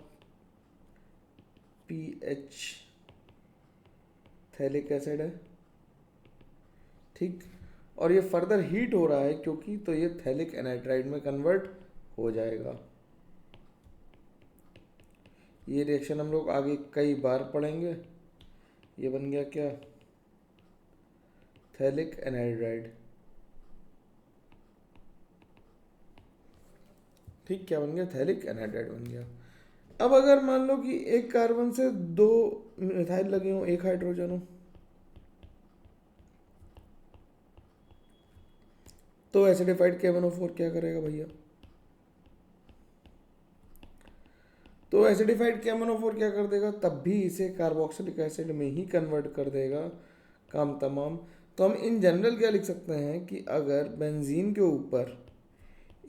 PH थैलिक एसिड है। ठीक, और ये फर्दर हीट हो रहा है क्योंकि, तो ये थैलिक एनाइड्राइड में कन्वर्ट हो जाएगा। ये रिएक्शन हम लोग आगे कई बार पढ़ेंगे। ये बन गया क्या? Phthalic anhydride. ठीक, क्या बन गया? थैलिक एनाइड्राइड बन गया। अब अगर मान लो कि एक कार्बन से 2 मिथाइल लगे हों, एक हाइड्रोजन हो, तो एसिडिफाइड KMnO4 क्या करेगा भैया? तो एसिडिफाइड KMnO4 क्या कर देगा? तब भी इसे कार्बोक्सिलिक एसिड में ही कन्वर्ट कर देगा, काम तमाम। तो हम इन जनरल क्या लिख सकते हैं कि अगर बेंजीन के ऊपर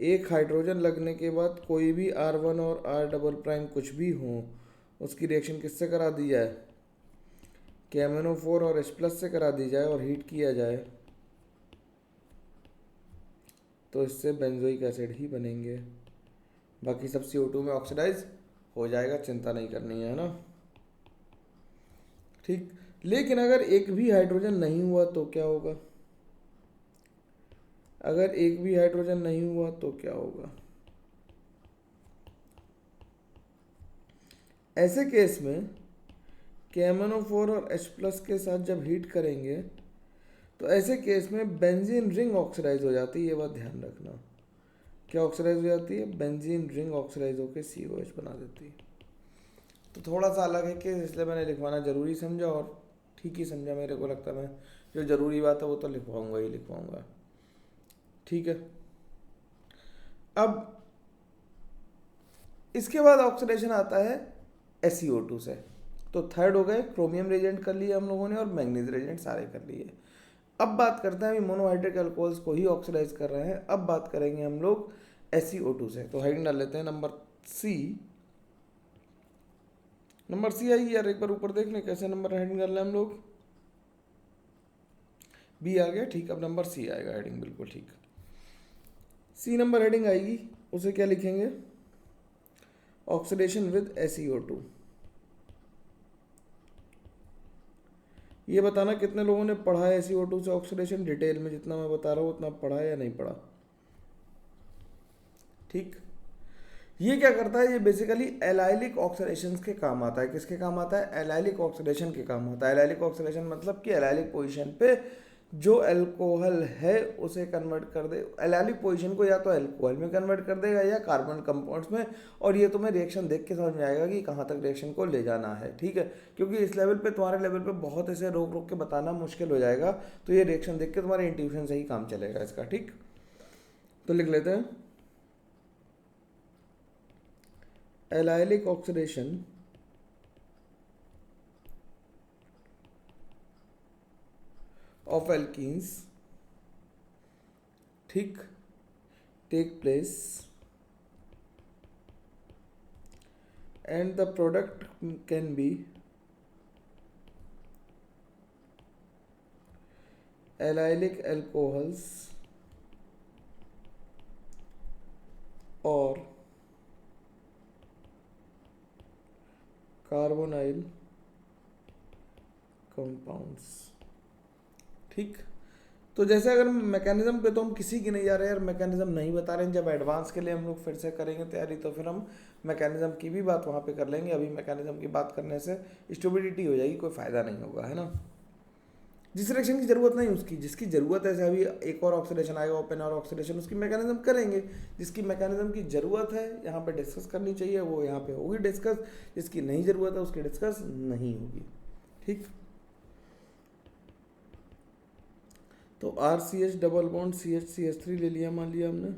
एक हाइड्रोजन लगने के बाद कोई भी R1 और R डबल प्राइम कुछ भी हो, उसकी रिएक्शन किससे करा दी जाए? KMnO4 और H+ से करा दी जाए और हीट किया जाए, तो इससे बेंजोइक एसिड ही बनेंगे। बाकी सब CO2 में ऑक्सीडाइज हो जाएगा, चिंता नहीं करनी है ना। ठीक, लेकिन अगर एक भी हाइड्रोजन नहीं हुआ तो क्या होगा? अगर एक भी हाइड्रोजन नहीं हुआ तो क्या होगा? ऐसे केस में KMnO4 और H+ के साथ जब हीट करेंगे तो ऐसे केस में बेंजीन रिंग ऑक्सीडाइज हो जाती है। ये बात ध्यान रखना। क्या ऑक्सीडाइज हो जाती है? बेंजीन रिंग ऑक्सीडाइज होकर COH बना देती है। तो थोड़ा सा अलग है केस, इसलिए मैंने लिखवाना ज़रूरी समझा और ठीक ही समझा। मेरे को लगता है मैं जो ज़रूरी बात है वो तो लिखवाऊंगा ही लिखवाऊंगा। ठीक है। अब इसके बाद ऑक्सीडेशन आता है SiO2 से। तो थर्ड हो गए, क्रोमियम रेजेंट कर लिए हम लोगों ने और मैंगनीज रेजेंट सारे कर लिए। अब बात करते हैं, अभी मोनोहाइड्रिक अल्कोहल्स को ही ऑक्सीडाइज कर रहे हैं। अब बात करेंगे हम लोग SiO2 से। तो हेडिंग डाल लेते हैं नंबर सी। नंबर सी आई यार, एक बार ऊपर देख लें कैसे नंबर हेडिंग डाल रहे हैं हम लोग। बी आ गया, ठीक। अब नंबर सी आएगा हेडिंग, बिल्कुल ठीक। सी नंबर हेडिंग आएगी, उसे क्या लिखेंगे? Oxidation with SiO2। ये बताना कितने लोगों ने पढ़ा है SiO2 से ऑक्सीडेशन डिटेल में? जितना मैं बता रहा हूँ उतना पढ़ा है या नहीं पढ़ा? ठीक। ये क्या करता है? ये बेसिकली एलाइलिक ऑक्सीडेशन के काम आता है। किसके काम आता है? एलाइलिक ऑक्सीडेशन के काम आता है। एलाइलिक ऑक्सीडेशन मतलब कि एलाइलिक पोजीशन पे जो अल्कोहल है उसे कन्वर्ट कर दे। एलाइलिक पोजीशन को या तो अल्कोहल में कन्वर्ट कर देगा या कार्बन कंपाउंड्स में। और ये तुम्हें रिएक्शन देख के समझ में आएगा कि कहाँ तक रिएक्शन को ले जाना है। ठीक है, क्योंकि इस लेवल पे, तुम्हारे लेवल पे बहुत ऐसे रोक रोक के बताना मुश्किल हो जाएगा। तो ये रिएक्शन देख के तुम्हारे इंट्यूशन से ही काम चलेगा इसका। ठीक, तो लिख लेते हैं एलाइलिक ऑक्सीडेशन of alkenes, ठीक, take place and the product can be allylic alcohols or carbonyl compounds। ठीक, तो जैसे अगर मैकेनिज्म पे तो हम किसी की नहीं जा रहे यार, मैकेनिज्म नहीं बता रहे हैं। जब एडवांस के लिए हम लोग फिर से करेंगे तैयारी तो फिर हम मैकेनिज्म की भी बात वहाँ पे कर लेंगे। अभी मैकेनिज्म की बात करने से स्टूबिडिटी हो जाएगी, कोई फ़ायदा नहीं होगा, है ना। जिस रिएक्शन की ज़रूरत नहीं उसकी, जिसकी ज़रूरत है, जैसे अभी एक और ऑक्सीडेशन आएगा, ओपन और ऑक्सीडेशन, उसकी मैकेनिज्म करेंगे। जिसकी मैकेनिज्म की ज़रूरत है यहाँ पे डिस्कस करनी चाहिए वो यहाँ पे होगी डिस्कस। जिसकी नहीं ज़रूरत है उसकी डिस्कस नहीं होगी। ठीक, तो RCH डबल बॉन्ड CH3 ले लिया, मान लिया हमने।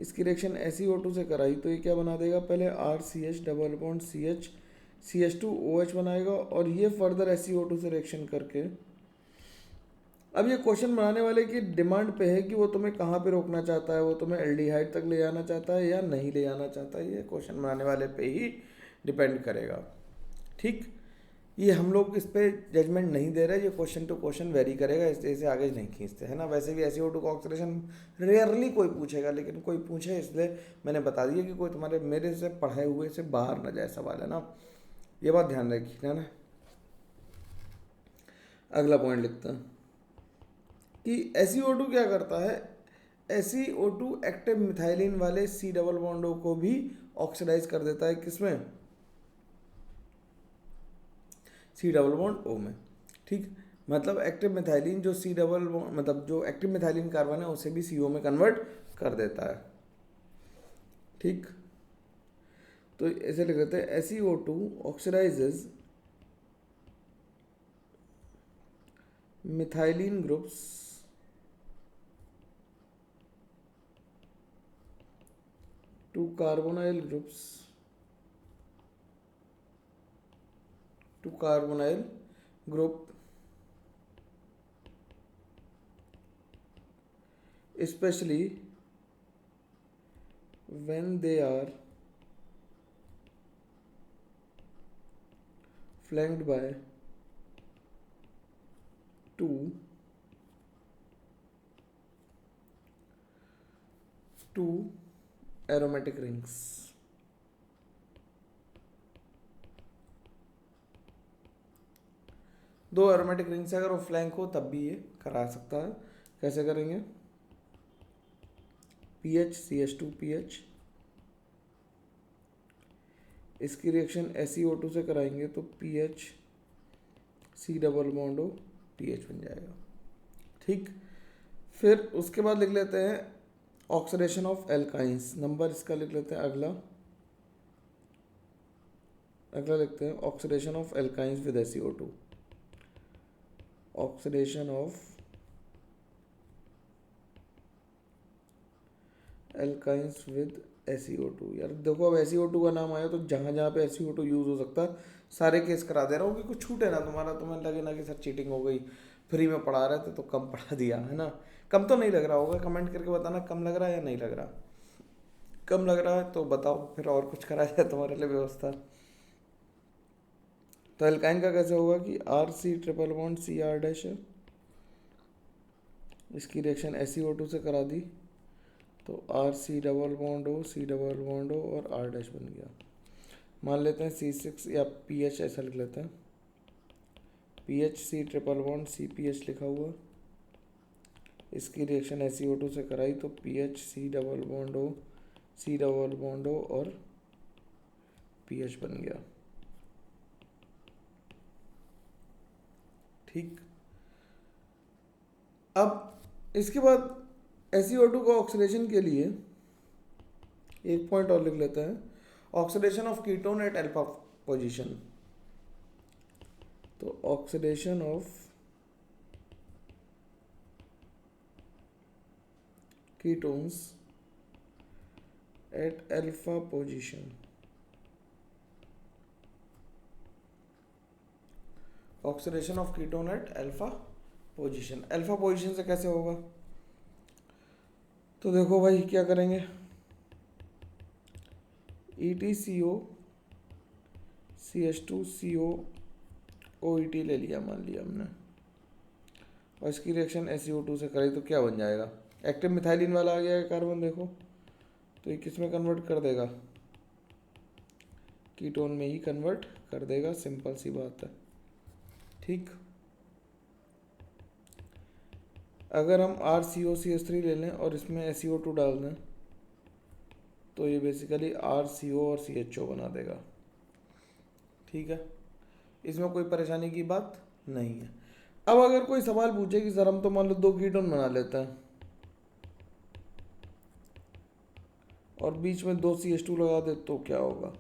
इसकी रिएक्शन SiO2 से कराई तो ये क्या बना देगा? पहले RCH डबल बॉन्ड CH2OH बनाएगा और ये फर्दर SiO2 से रिएक्शन करके, अब ये क्वेश्चन बनाने वाले की डिमांड पे है कि वो तुम्हें कहाँ पे रोकना चाहता है। वो तुम्हें एल्डिहाइड तक ले जाना चाहता है या नहीं ले जाना चाहता है, ये क्वेश्चन बनाने वाले पे ही डिपेंड करेगा। ठीक, ये हम लोग इस पर जजमेंट नहीं दे रहे, ये क्वेश्चन टू क्वेश्चन वेरी करेगा, इसलिए इसे आगे नहीं खींचते, है ना। वैसे भी SiO2 का ऑक्सीडेशन रेयरली कोई पूछेगा, लेकिन कोई पूछे इसलिए मैंने बता दिया कि कोई तुम्हारे मेरे से पढ़ाए हुए से बाहर ना जाए सवाल, है ना। ये बात ध्यान रखिए, है ना। अगला पॉइंट लिखते हैं कि SiO2 क्या करता है? SiO2 एक्टिव मिथाइलिन वाले C डबल बॉन्डों को भी ऑक्सीडाइज कर देता है। किसमें? C डबल बॉन्ड O में। ठीक, मतलब एक्टिव मिथाइलिन जो C डबल बॉन्ड, मतलब जो एक्टिव मिथाइलिन कार्बन है उसे भी CO में कन्वर्ट कर देता है। ठीक, तो ऐसे लिख देते हैं SiO2 oxidises methylene groups to carbonyl groups to carbonyl group, especially when they are flanked by two aromatic rings। दो एरोमेटिक रिंग से अगर वो फ्लैंक हो तब भी ये करा सकता है। कैसे करेंगे? PHCH2PH, इसकी रिएक्शन SeO2 से कराएंगे तो PHC डबल बॉन्ड TH बन जाएगा। ठीक, फिर उसके बाद लिख लेते हैं ऑक्सीडेशन ऑफ एल्काइंस। नंबर इसका लिख लेते हैं अगला लिखते हैं oxidation of alkynes with SeO2। Oxidation of alkynes with SeO2। यार देखो, अब SeO2 का नाम आया तो जहाँ जहाँ पे SeO2 यूज़ हो सकता है सारे केस करा दे रहा हूँ कि कुछ छूटे ना तुम्हारा, तुम्हें लगे ना कि सर चीटिंग हो गई, फ्री में पढ़ा रहे थे तो कम पढ़ा दिया, है ना। कम तो नहीं लग रहा होगा, कमेंट करके बताना कम लग रहा है या नहीं लग रहा। कम लग रहा है तो बताओ, फिर और कुछ करा जाए तुम्हारे लिए व्यवस्था। तो एल्काइन का कैसे होगा कि RC triple bond CR dash है, इसकी रिएक्शन SeO2 से करा दी तो RC डबल बॉन्ड हो, C डबल बॉन्ड हो और R डैश बन गया। मान लेते हैं C6 या PH ऐसा लिख लेते हैं, PHC ट्रिपल बॉन्ड CPH लिखा हुआ, इसकी रिएक्शन SeO2 से कराई तो PHC डबल बॉन्ड हो, C डबल बॉन्ड हो और PH बन गया। ठीक, अब इसके बाद SeO2 को ऑक्सीडेशन के लिए एक पॉइंट और लिख लेते हैं, oxidation of ketone at alpha position. तो oxidation of ketones at alpha position. Oxidation of ketone at alpha position. Alpha position से कैसे होगा? तो देखो भाई क्या करेंगे, EtCO CH2CO OET ले लिया, मान लिया हमने, और इसकी रिएक्शन SeO2 से करी तो क्या बन जाएगा? एक्टिव मिथाइलिन वाला आ गया कार्बन, देखो तो ये किस में कन्वर्ट कर देगा? कीटोन में ही कन्वर्ट कर देगा, सिंपल सी बात है। ठीक, अगर हम RCOCH3 ले लें और इसमें SeO2 डाल दें तो ये बेसिकली RCO और CHO बना देगा। ठीक है, इसमें कोई परेशानी की बात नहीं है। अब अगर कोई सवाल पूछे कि सर हम तो मान लो 2 कीटोन बना लेते हैं और बीच में 2 CH2 लगा दे तो क्या होगा?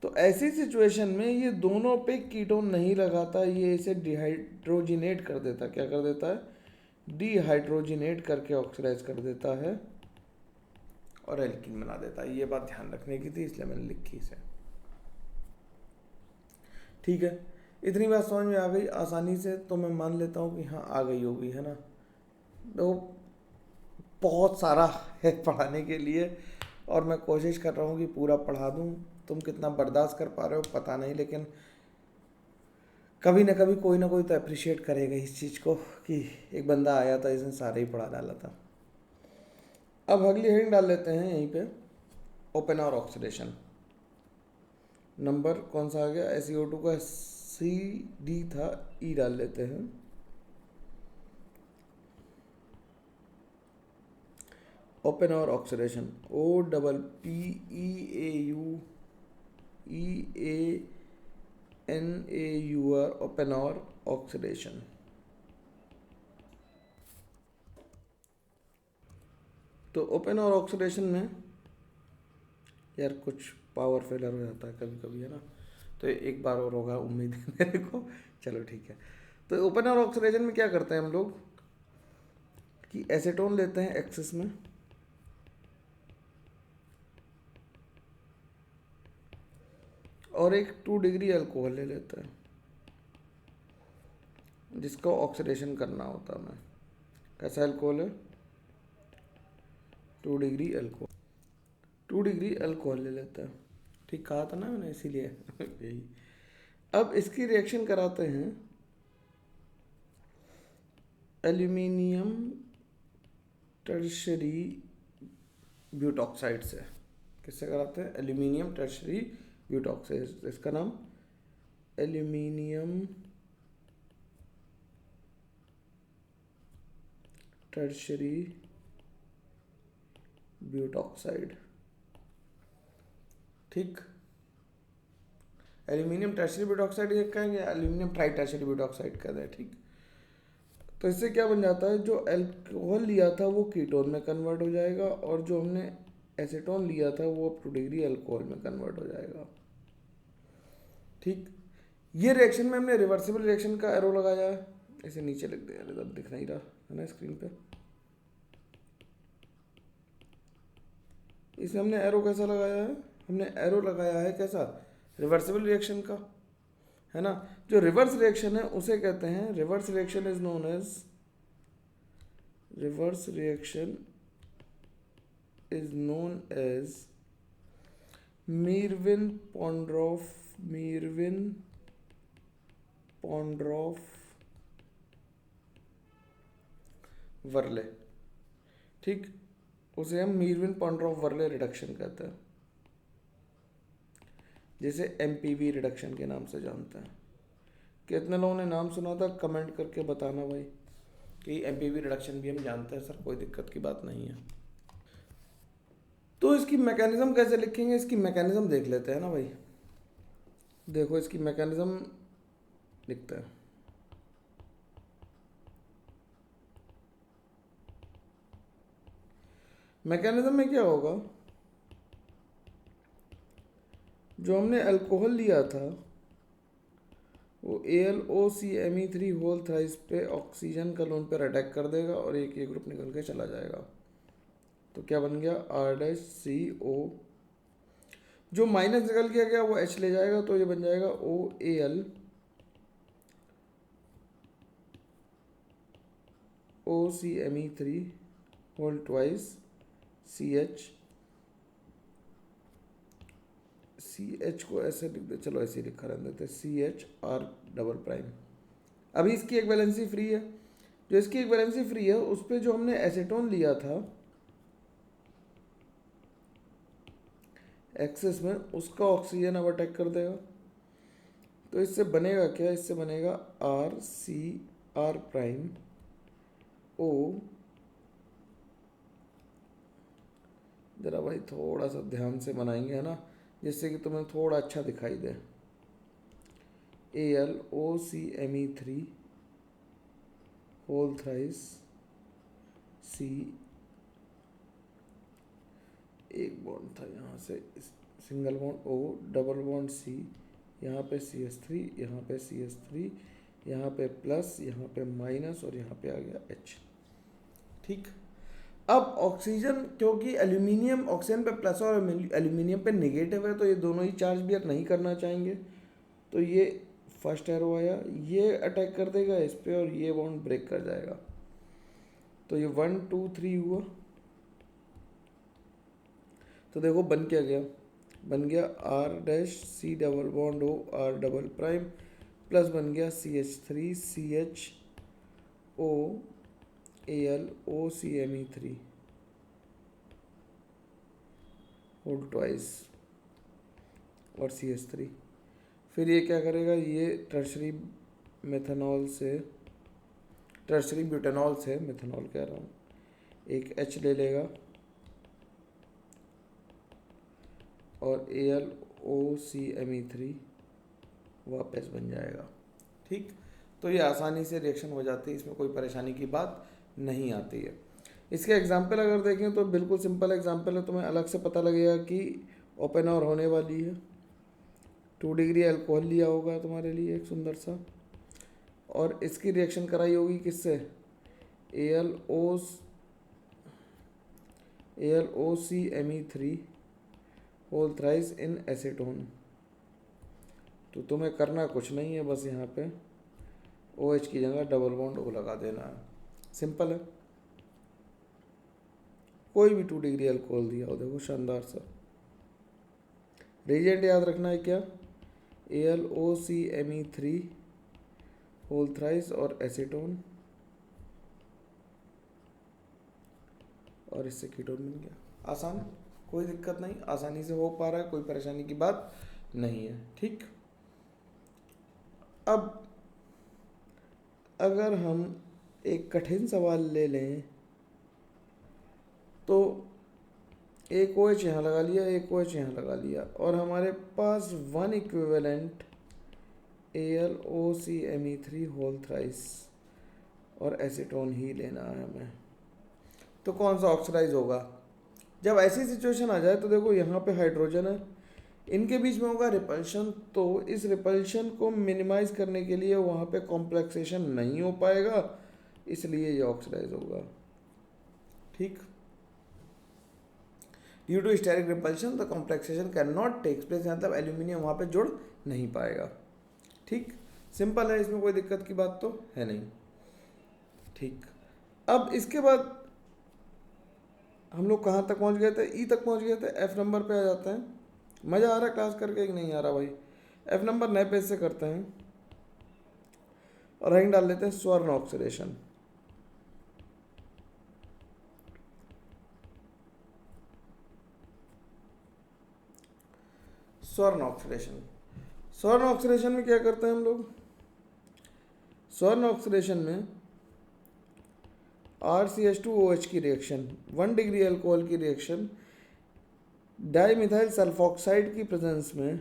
तो ऐसी सिचुएशन में ये दोनों पे कीटोन नहीं लगाता, ये इसे डिहाइड्रोजिनेट कर देता। क्या कर देता है? डिहाइड्रोजिनेट करके ऑक्सीडाइज कर देता है और एल्कीन बना देता है। ये बात ध्यान रखने की थी, इसलिए मैंने लिखी इसे। ठीक है, इतनी बात समझ में आ गई आसानी से, तो मैं मान लेता हूँ कि हाँ आ गई होगी, है ना। तो बहुत सारा है पढ़ाने के लिए और मैं कोशिश कर रहा हूँ कि पूरा पढ़ा दूँ। तुम कितना बर्दाश्त कर पा रहे हो पता नहीं, लेकिन कभी ना कभी कोई ना कोई तो अप्रिशिएट करेगा इस चीज़ को कि एक बंदा आया था, इसने सारे ही पढ़ा डाला था। अब अगली हेडिंग डाल लेते हैं यहीं पे, ओपन और ऑक्सीडेशन। नंबर कौन सा आ गया? SeO2 का CD था, E डाल लेते हैं। ओपन और ऑक्सीडेशन, OPPEUEANAUR, ओपन और ऑक्सीडेशन। तो ओपन और ऑक्सीडेशन में यार कुछ पावर फेलर हो जाता है कभी कभी, है ना, तो एक बार और होगा उम्मीद है मेरे को। चलो ठीक है, तो ओपन और ऑक्सीडेशन में क्या करते हैं हम लोग कि एसीटोन लेते हैं एक्सेस में, और एक 2 डिग्री अल्कोहल ले लेते हैं जिसका ऑक्सीडेशन करना होता है। मैं कैसा अल्कोहल है? 2 डिग्री अल्कोहल, 2 डिग्री अल्कोहल ले लेते हैं। ठीक कहा था ना मैंने, इसीलिए यही। अब इसकी रिएक्शन कराते हैं एल्यूमिनियम टर्शरी ब्यूटॉक्साइड से। किससे कराते हैं? एल्यूमिनियम टर्शरी ब्यूटॉक्साइड, इसका नाम एल्यूमिनियम टर्शरी ब्यूटॉक्साइड। ठीक, एल्यूमिनियम टर्शरी ब्यूटॉक्साइड ये कहेंगे, एल्यूमिनियम ट्राई टर्शरी ब्यूटॉक्साइड कहते हैं। ठीक, तो इससे क्या बन जाता है, जो अल्कोहल लिया था वो कीटोन में कन्वर्ट हो जाएगा और जो हमने एसीटोन लिया था वो अब 2 डिग्री अल्कोहल में कन्वर्ट हो जाएगा। ठीक, ये रिएक्शन में हमने रिवर्सिबल रिएक्शन का एरो लगाया है, इसे नीचे लिख दिया, तब दिख नहीं रहा है ना स्क्रीन पे। इसमें हमने एरो कैसा लगाया है, हमने एरो लगाया है कैसा, रिवर्सिबल रिएक्शन का, है ना। जो रिवर्स रिएक्शन है उसे कहते हैं, reverse reaction is known as, reverse reaction is known as Meerwein Ponndorf Verley. ठीक, उसे हम मीरविन-पॉन्ड्रॉफ वर्ले रिडक्शन कहते हैं, जिसे एमपीवी रिडक्शन के नाम से जानते हैं। कितने लोगों ने नाम सुना था, कमेंट करके बताना भाई कि एमपीवी रिडक्शन भी हम जानते हैं सर, कोई दिक्कत की बात नहीं है। तो इसकी मैकेनिज्म कैसे लिखेंगे, इसकी मैकेनिज्म देख लेते हैं ना भाई। देखो इसकी मैकेनिज्म लिखते हैं। मैकेनिज्म में क्या होगा, जो हमने अल्कोहल लिया था वो AlOCme3 होल थ्राइस पे ऑक्सीजन का लोन पर अटैक कर देगा और एक ये ग्रुप निकल के चला जाएगा। तो क्या बन गया, R-CO, जो माइनस निकल के गया वो H ले जाएगा तो ये बन जाएगा OAlOCme3 होल ट्वाइस CH को ऐसे लिख दे, चलो ऐसे लिखा रहने देते, CH_R। अभी इसकी एक वैलेंसी फ्री है, जो इसकी एक वैलेंसी फ्री है उस पर जो हमने एसीटोन लिया था एक्सेस में, उसका ऑक्सीजन अब अटैक कर देगा। तो इससे बनेगा क्या, इससे बनेगा RCR'। जरा भाई थोड़ा सा ध्यान से बनाएंगे, है ना, जिससे कि तुम्हें थोड़ा अच्छा दिखाई दे। AlOCme3 होल थ्राइस C, एक बॉन्ड था यहाँ से, single bond O, double bond C, यहाँ पे CH3, यहाँ पे CH3, यहाँ पे प्लस, यहाँ पे माइनस और यहाँ पे आ गया H। ठीक, अब ऑक्सीजन, क्योंकि एल्यूमिनियम ऑक्सीजन पे प्लस और एल्यूमिनियम पे नेगेटिव है तो ये दोनों ही चार्ज बियर नहीं करना चाहेंगे, तो ये फर्स्ट एरो आया, ये अटैक कर देगा इस पे और ये बॉन्ड ब्रेक कर जाएगा। तो ये 1 2 3 हुआ। तो देखो बन क्या गया, बन गया R', double bond O, R', plus बन गया CH3 CHO AlOCme3 whole twice और CH3। फिर ये क्या करेगा, ये टर्शरी मेथनॉल से, टर्शरी ब्यूटेनॉल से, मेथनॉल कह रहा हूँ, एक H ले लेगा और AlOCme3 वापस बन जाएगा। ठीक, तो ये आसानी से रिएक्शन हो जाती है, इसमें कोई परेशानी की बात नहीं आती है। इसके एग्जाम्पल अगर देखें तो बिल्कुल सिंपल एग्जाम्पल है, तुम्हें अलग से पता लगेगा कि ओपन और होने वाली है। 2 डिग्री अल्कोहल लिया होगा तुम्हारे लिए एक सुंदर सा, और इसकी रिएक्शन कराई होगी किससे, AlOCme3 होल थ्राइस इन एसीटोन। तो तुम्हें करना कुछ नहीं है, बस यहाँ पे OH की जगह डबल बॉन्ड O लगा देना है, सिंपल है। कोई भी 2 डिग्री अल्कोहल दिया हो, देखो शानदार सा। रिएजेंट याद रखना है क्या, AlOCme3 होल थ्राइस और एसीटोन, और इससे कीटोन मिल गया। आसान, कोई दिक्कत नहीं, आसानी से हो पा रहा है, कोई परेशानी की बात नहीं है। ठीक, अब अगर हम एक कठिन सवाल ले लें तो एक OH यहाँ लगा लिया, एक OH यहाँ लगा लिया, और हमारे पास 1 इक्विवेलेंट AlOCme3 होल थ्राइस और एसीटोन ही लेना है हमें। तो कौन सा ऑक्सीडाइज होगा? जब ऐसी सिचुएशन आ जाए तो देखो यहाँ पे हाइड्रोजन है, इनके बीच में होगा रिपल्शन, तो इस रिपल्शन को मिनिमाइज करने के लिए वहाँ पे कॉम्प्लेक्सेशन नहीं हो पाएगा, इसलिए ये ऑक्सीडाइज होगा। ठीक, due to steric repulsion the complexation can not takes place, मतलब एल्यूमिनियम वहाँ पे जुड़ नहीं पाएगा। ठीक, सिंपल है, इसमें कोई दिक्कत की बात तो है नहीं। ठीक, अब इसके बाद हम लोग कहाँ तक पहुँच गए थे? ई तक पहुँच गए थे। F नंबर पे आ जाते हैं। मज़ा आ रहा है क्लास करके कि नहीं आ रहा भाई? F नंबर नए पेज से करते हैं और रैंक डाल लेते हैं स्वर्ण ऑक्सीडेशन। स्वर्ण ऑक्सीडेशन, स्वर्ण ऑक्सीडेशन में क्या करते हैं हम लोग? स्वर्ण ऑक्सीडेशन में RCH2OH की रिएक्शन, 1 डिग्री अल्कोहल की रिएक्शन डाइमिथाइल सल्फॉक्साइड की प्रेजेंस में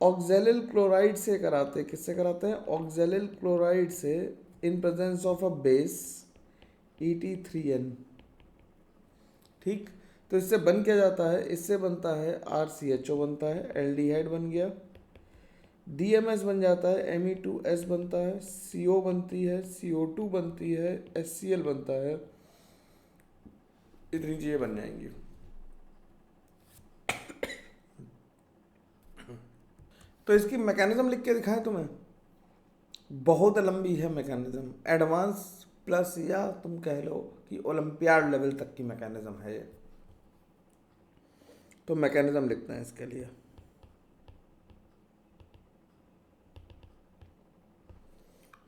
ऑक्जेलिल क्लोराइड से कराते हैं। किससे कराते हैं? ऑक्जेलिल क्लोराइड से, in presence of a base ET3N। ठीक, तो इससे बन क्या जाता है? इससे बनता है RCHO बनता है, एल्डिहाइड बन गया, DMS बन जाता है, Me2S बनता है, CO बनती है, CO2 बनती है, HCl बनता है, इतनी चीज़ें बन जाएंगी। तो इसकी मैकेनिज्म लिख के दिखाएं तुम्हें? बहुत लंबी है मैकेनिज्म, एडवांस प्लस या तुम कह लो कि ओलंपियाड लेवल तक की मैकेनिज्म है ये। तो मैकेनिज्म लिखते हैं इसके लिए।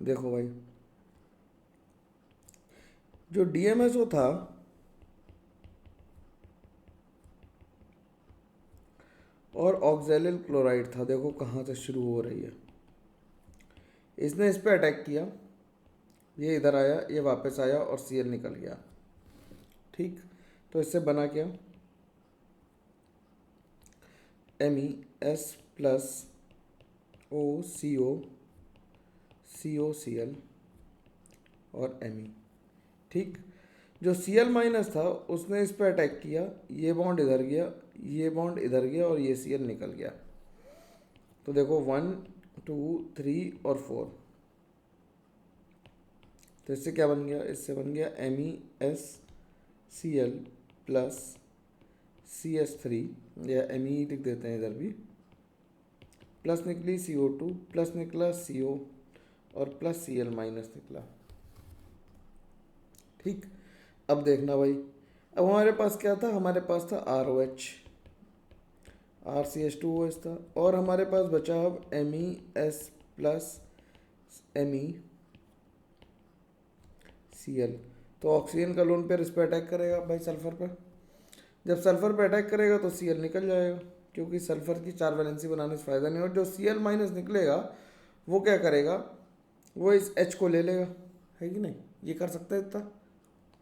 देखो भाई, जो DMSO था और ऑक्जेलिल क्लोराइड था, देखो कहाँ से शुरू हो रही है। इसने इस पर अटैक किया, ये इधर आया, ये वापस आया और Cl निकल गया। ठीक, तो इससे बना क्या? MES प्लस OCO COCl और Me। ठीक, जो Cl माइनस था उसने इस पर अटैक किया, ये बॉन्ड इधर गया, ये बॉन्ड इधर गया और ये Cl निकल गया। तो देखो 1 2 3 और 4, तो इससे क्या बन गया? इससे बन गया MEsCl प्लस CS3, या Me लिख देते हैं इधर भी, प्लस निकली CO2, प्लस निकला CO और प्लस Cl माइनस निकला। ठीक, अब देखना भाई, अब हमारे पास क्या था? हमारे पास था ROH, RCH2OH था, और हमारे पास बचा अब MES प्लस MECl। तो ऑक्सीजन का लोन पेयर इस पर अटैक करेगा भाई सल्फर पर। जब सल्फर पर अटैक करेगा तो Cl निकल जाएगा, क्योंकि सल्फर की 4 वैलेंसी बनाने से फ़ायदा नहीं। और जो Cl माइनस निकलेगा वो क्या करेगा? वो इस H को ले लेगा, है कि नहीं? ये कर सकते हैं इतना,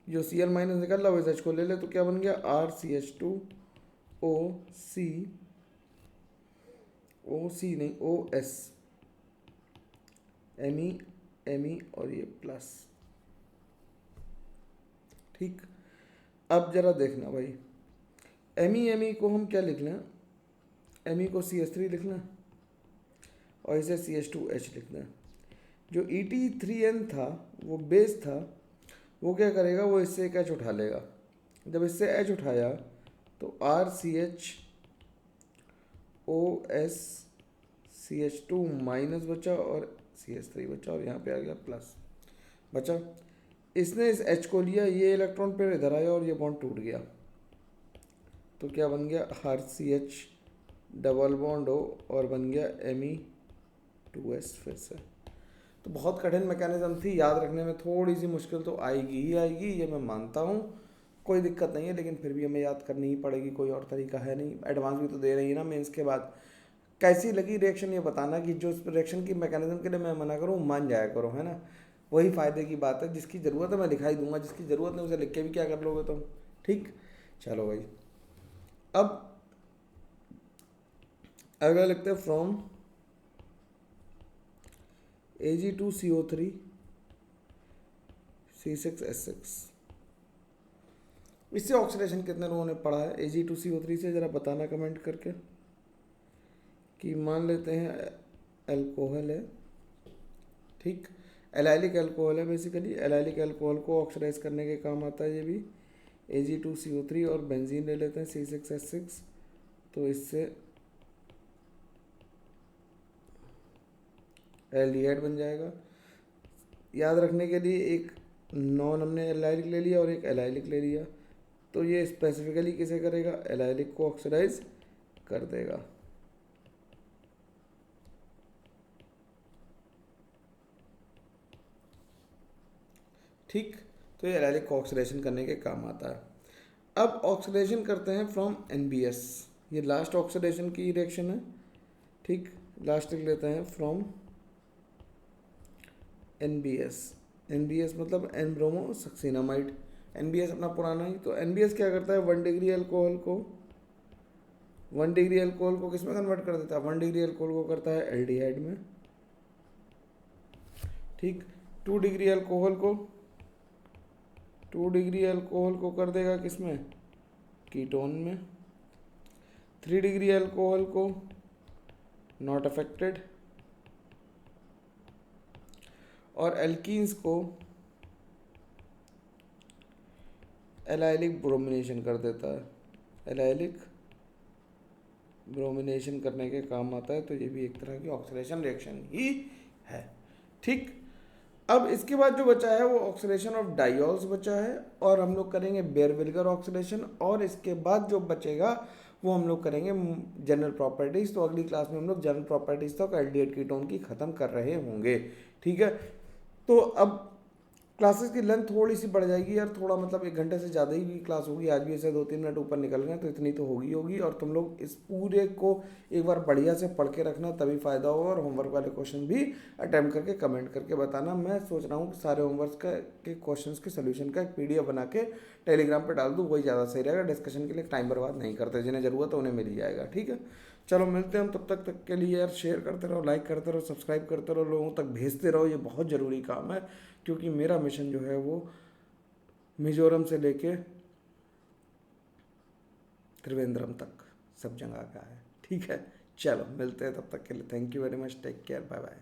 जो Cl माइनस निकल रहा है वो इस H को ले ले, तो क्या बन गया? RCH2OC नहीं OS, Me और ये प्लस। ठीक, अब जरा देखना भाई, Me को हम क्या लिख लें? Me को CH3 लिख लें और इसे CH2H लिख लें। जो ET3N था वो बेस था, वो क्या करेगा? वो इससे एक H उठा लेगा। जब इससे H उठाया तो RCHOS CH2 माइनस बचा और CH3 बचा, और यहाँ पे आ गया प्लस बचा। इसने इस H को लिया, ये इलेक्ट्रॉन पेयर इधर आया और ये बॉन्ड टूट गया, तो क्या बन गया? RCH डबल बॉन्ड O और बन गया Me2S फिर से। तो बहुत कठिन मैकेनिज्म थी, याद रखने में थोड़ी सी मुश्किल तो आएगी ही आएगी, ये मैं मानता हूँ, कोई दिक्कत नहीं है, लेकिन फिर भी हमें याद करनी ही पड़ेगी, कोई और तरीका है नहीं। एडवांस भी तो दे रही है ना मेंस के बाद। कैसी लगी रिएक्शन ये बताना, कि जो इस रिएक्शन की मैकेनिज्म के लिए मैं मना करूँ मान जाया करो, है ना। वही फ़ायदे की बात है। जिसकी ज़रूरत है मैं दिखाई दूंगा, जिसकी ज़रूरत नहीं उसे लिख के भी क्या कर लोगे तुम। ठीक, चलो भाई। अब अगला लिखते हैं फ्रॉम Ag2CO3 C6H6। इससे ऑक्सीडेशन कितने लोगों ने पढ़ा है Ag2CO3 से, ज़रा बताना कमेंट करके। कि मान लेते हैं अल्कोहल है, ठीक, एलाइलिक अल्कोहल है। बेसिकली एलाइलिक अल्कोहल को ऑक्सीडाइज करने के काम आता है ये भी, Ag2CO3 और बेंजीन ले लेते हैं C6H6, तो इससे एल्डिहाइड बन जाएगा। याद रखने के लिए एक नॉन हमने एलाइलिक ले लिया और एक एलाइलिक ले लिया, तो ये स्पेसिफिकली किसे करेगा, एलाइलिक को ऑक्सीडाइज कर देगा। ठीक, तो ये एलाइलिक को ऑक्सीडेशन करने के काम आता है। अब ऑक्सीडेशन करते हैं फ्रॉम NBS, ये लास्ट ऑक्सीडेशन की रिएक्शन है। ठीक, लास्ट लिख लेते हैं फ्रॉम NBS। NBS मतलब एन ब्रोमो सक्सिनामाइड। NBS अपना पुराना ही, तो NBS क्या करता है, 1 डिग्री अल्कोहल को 1 डिग्री अल्कोहल को किस में कन्वर्ट कर देता है, 1 डिग्री अल्कोहल को करता है एल्डिहाइड में। ठीक, 2 डिग्री अल्कोहल को 2 डिग्री अल्कोहल को कर देगा किस में, कीटोन में। 3 डिग्री अल्कोहल को नॉट अफेक्टेड, और एल्कीन्स को एलाइलिक ब्रोमिनेशन कर देता है। एलाइलिक ब्रोमिनेशन करने के काम आता है, तो ये भी एक तरह की ऑक्सीडेशन रिएक्शन ही है। ठीक, अब इसके बाद जो बचा है वो ऑक्सीडेशन ऑफ डाइऑल्स बचा है, और हम लोग करेंगे बेयर-विल्गर ऑक्सीडेशन, और इसके बाद जो बचेगा वो हम लोग करेंगे जनरल प्रॉपर्टीज़। तो अगली क्लास में हम लोग जनरल प्रॉपर्टीज़ तक एल्डिहाइड कीटोन की ख़त्म कर रहे होंगे। ठीक है, तो अब क्लासेस की लेंथ थोड़ी सी बढ़ जाएगी यार, थोड़ा मतलब 1 घंटे से ज़्यादा ही क्लास होगी आज भी, ऐसे 2-3 मिनट ऊपर निकल गए तो इतनी तो होगी होगी। और तुम लोग इस पूरे को एक बार बढ़िया से पढ़ के रखना, तभी फ़ायदा होगा। और होमवर्क वाले क्वेश्चन भी अटैम्प्ट करके कमेंट करके बताना। मैं सोच रहा हूँ कि सारे होमवर्क के क्वेश्चन के सोल्यूशन का एक PDF बना के टेलीग्राम पर डाल दूँ, वही ज़्यादा सही रहेगा। डिस्कशन के लिए टाइम बर्बाद नहीं करते, जिन्हें ज़रूरत है उन्हें मिल जाएगा। ठीक है, चलो मिलते हैं हम, तब तक के लिए यार शेयर करते रहो, लाइक करते रहो, सब्सक्राइब करते रहो, लोगों तक भेजते रहो, ये बहुत ज़रूरी काम है। क्योंकि मेरा मिशन जो है वो मिजोरम से लेके त्रिवेंद्रम तक सब जगह का है। ठीक है, चलो मिलते हैं, तब तक के लिए thank you very much, take care, bye bye.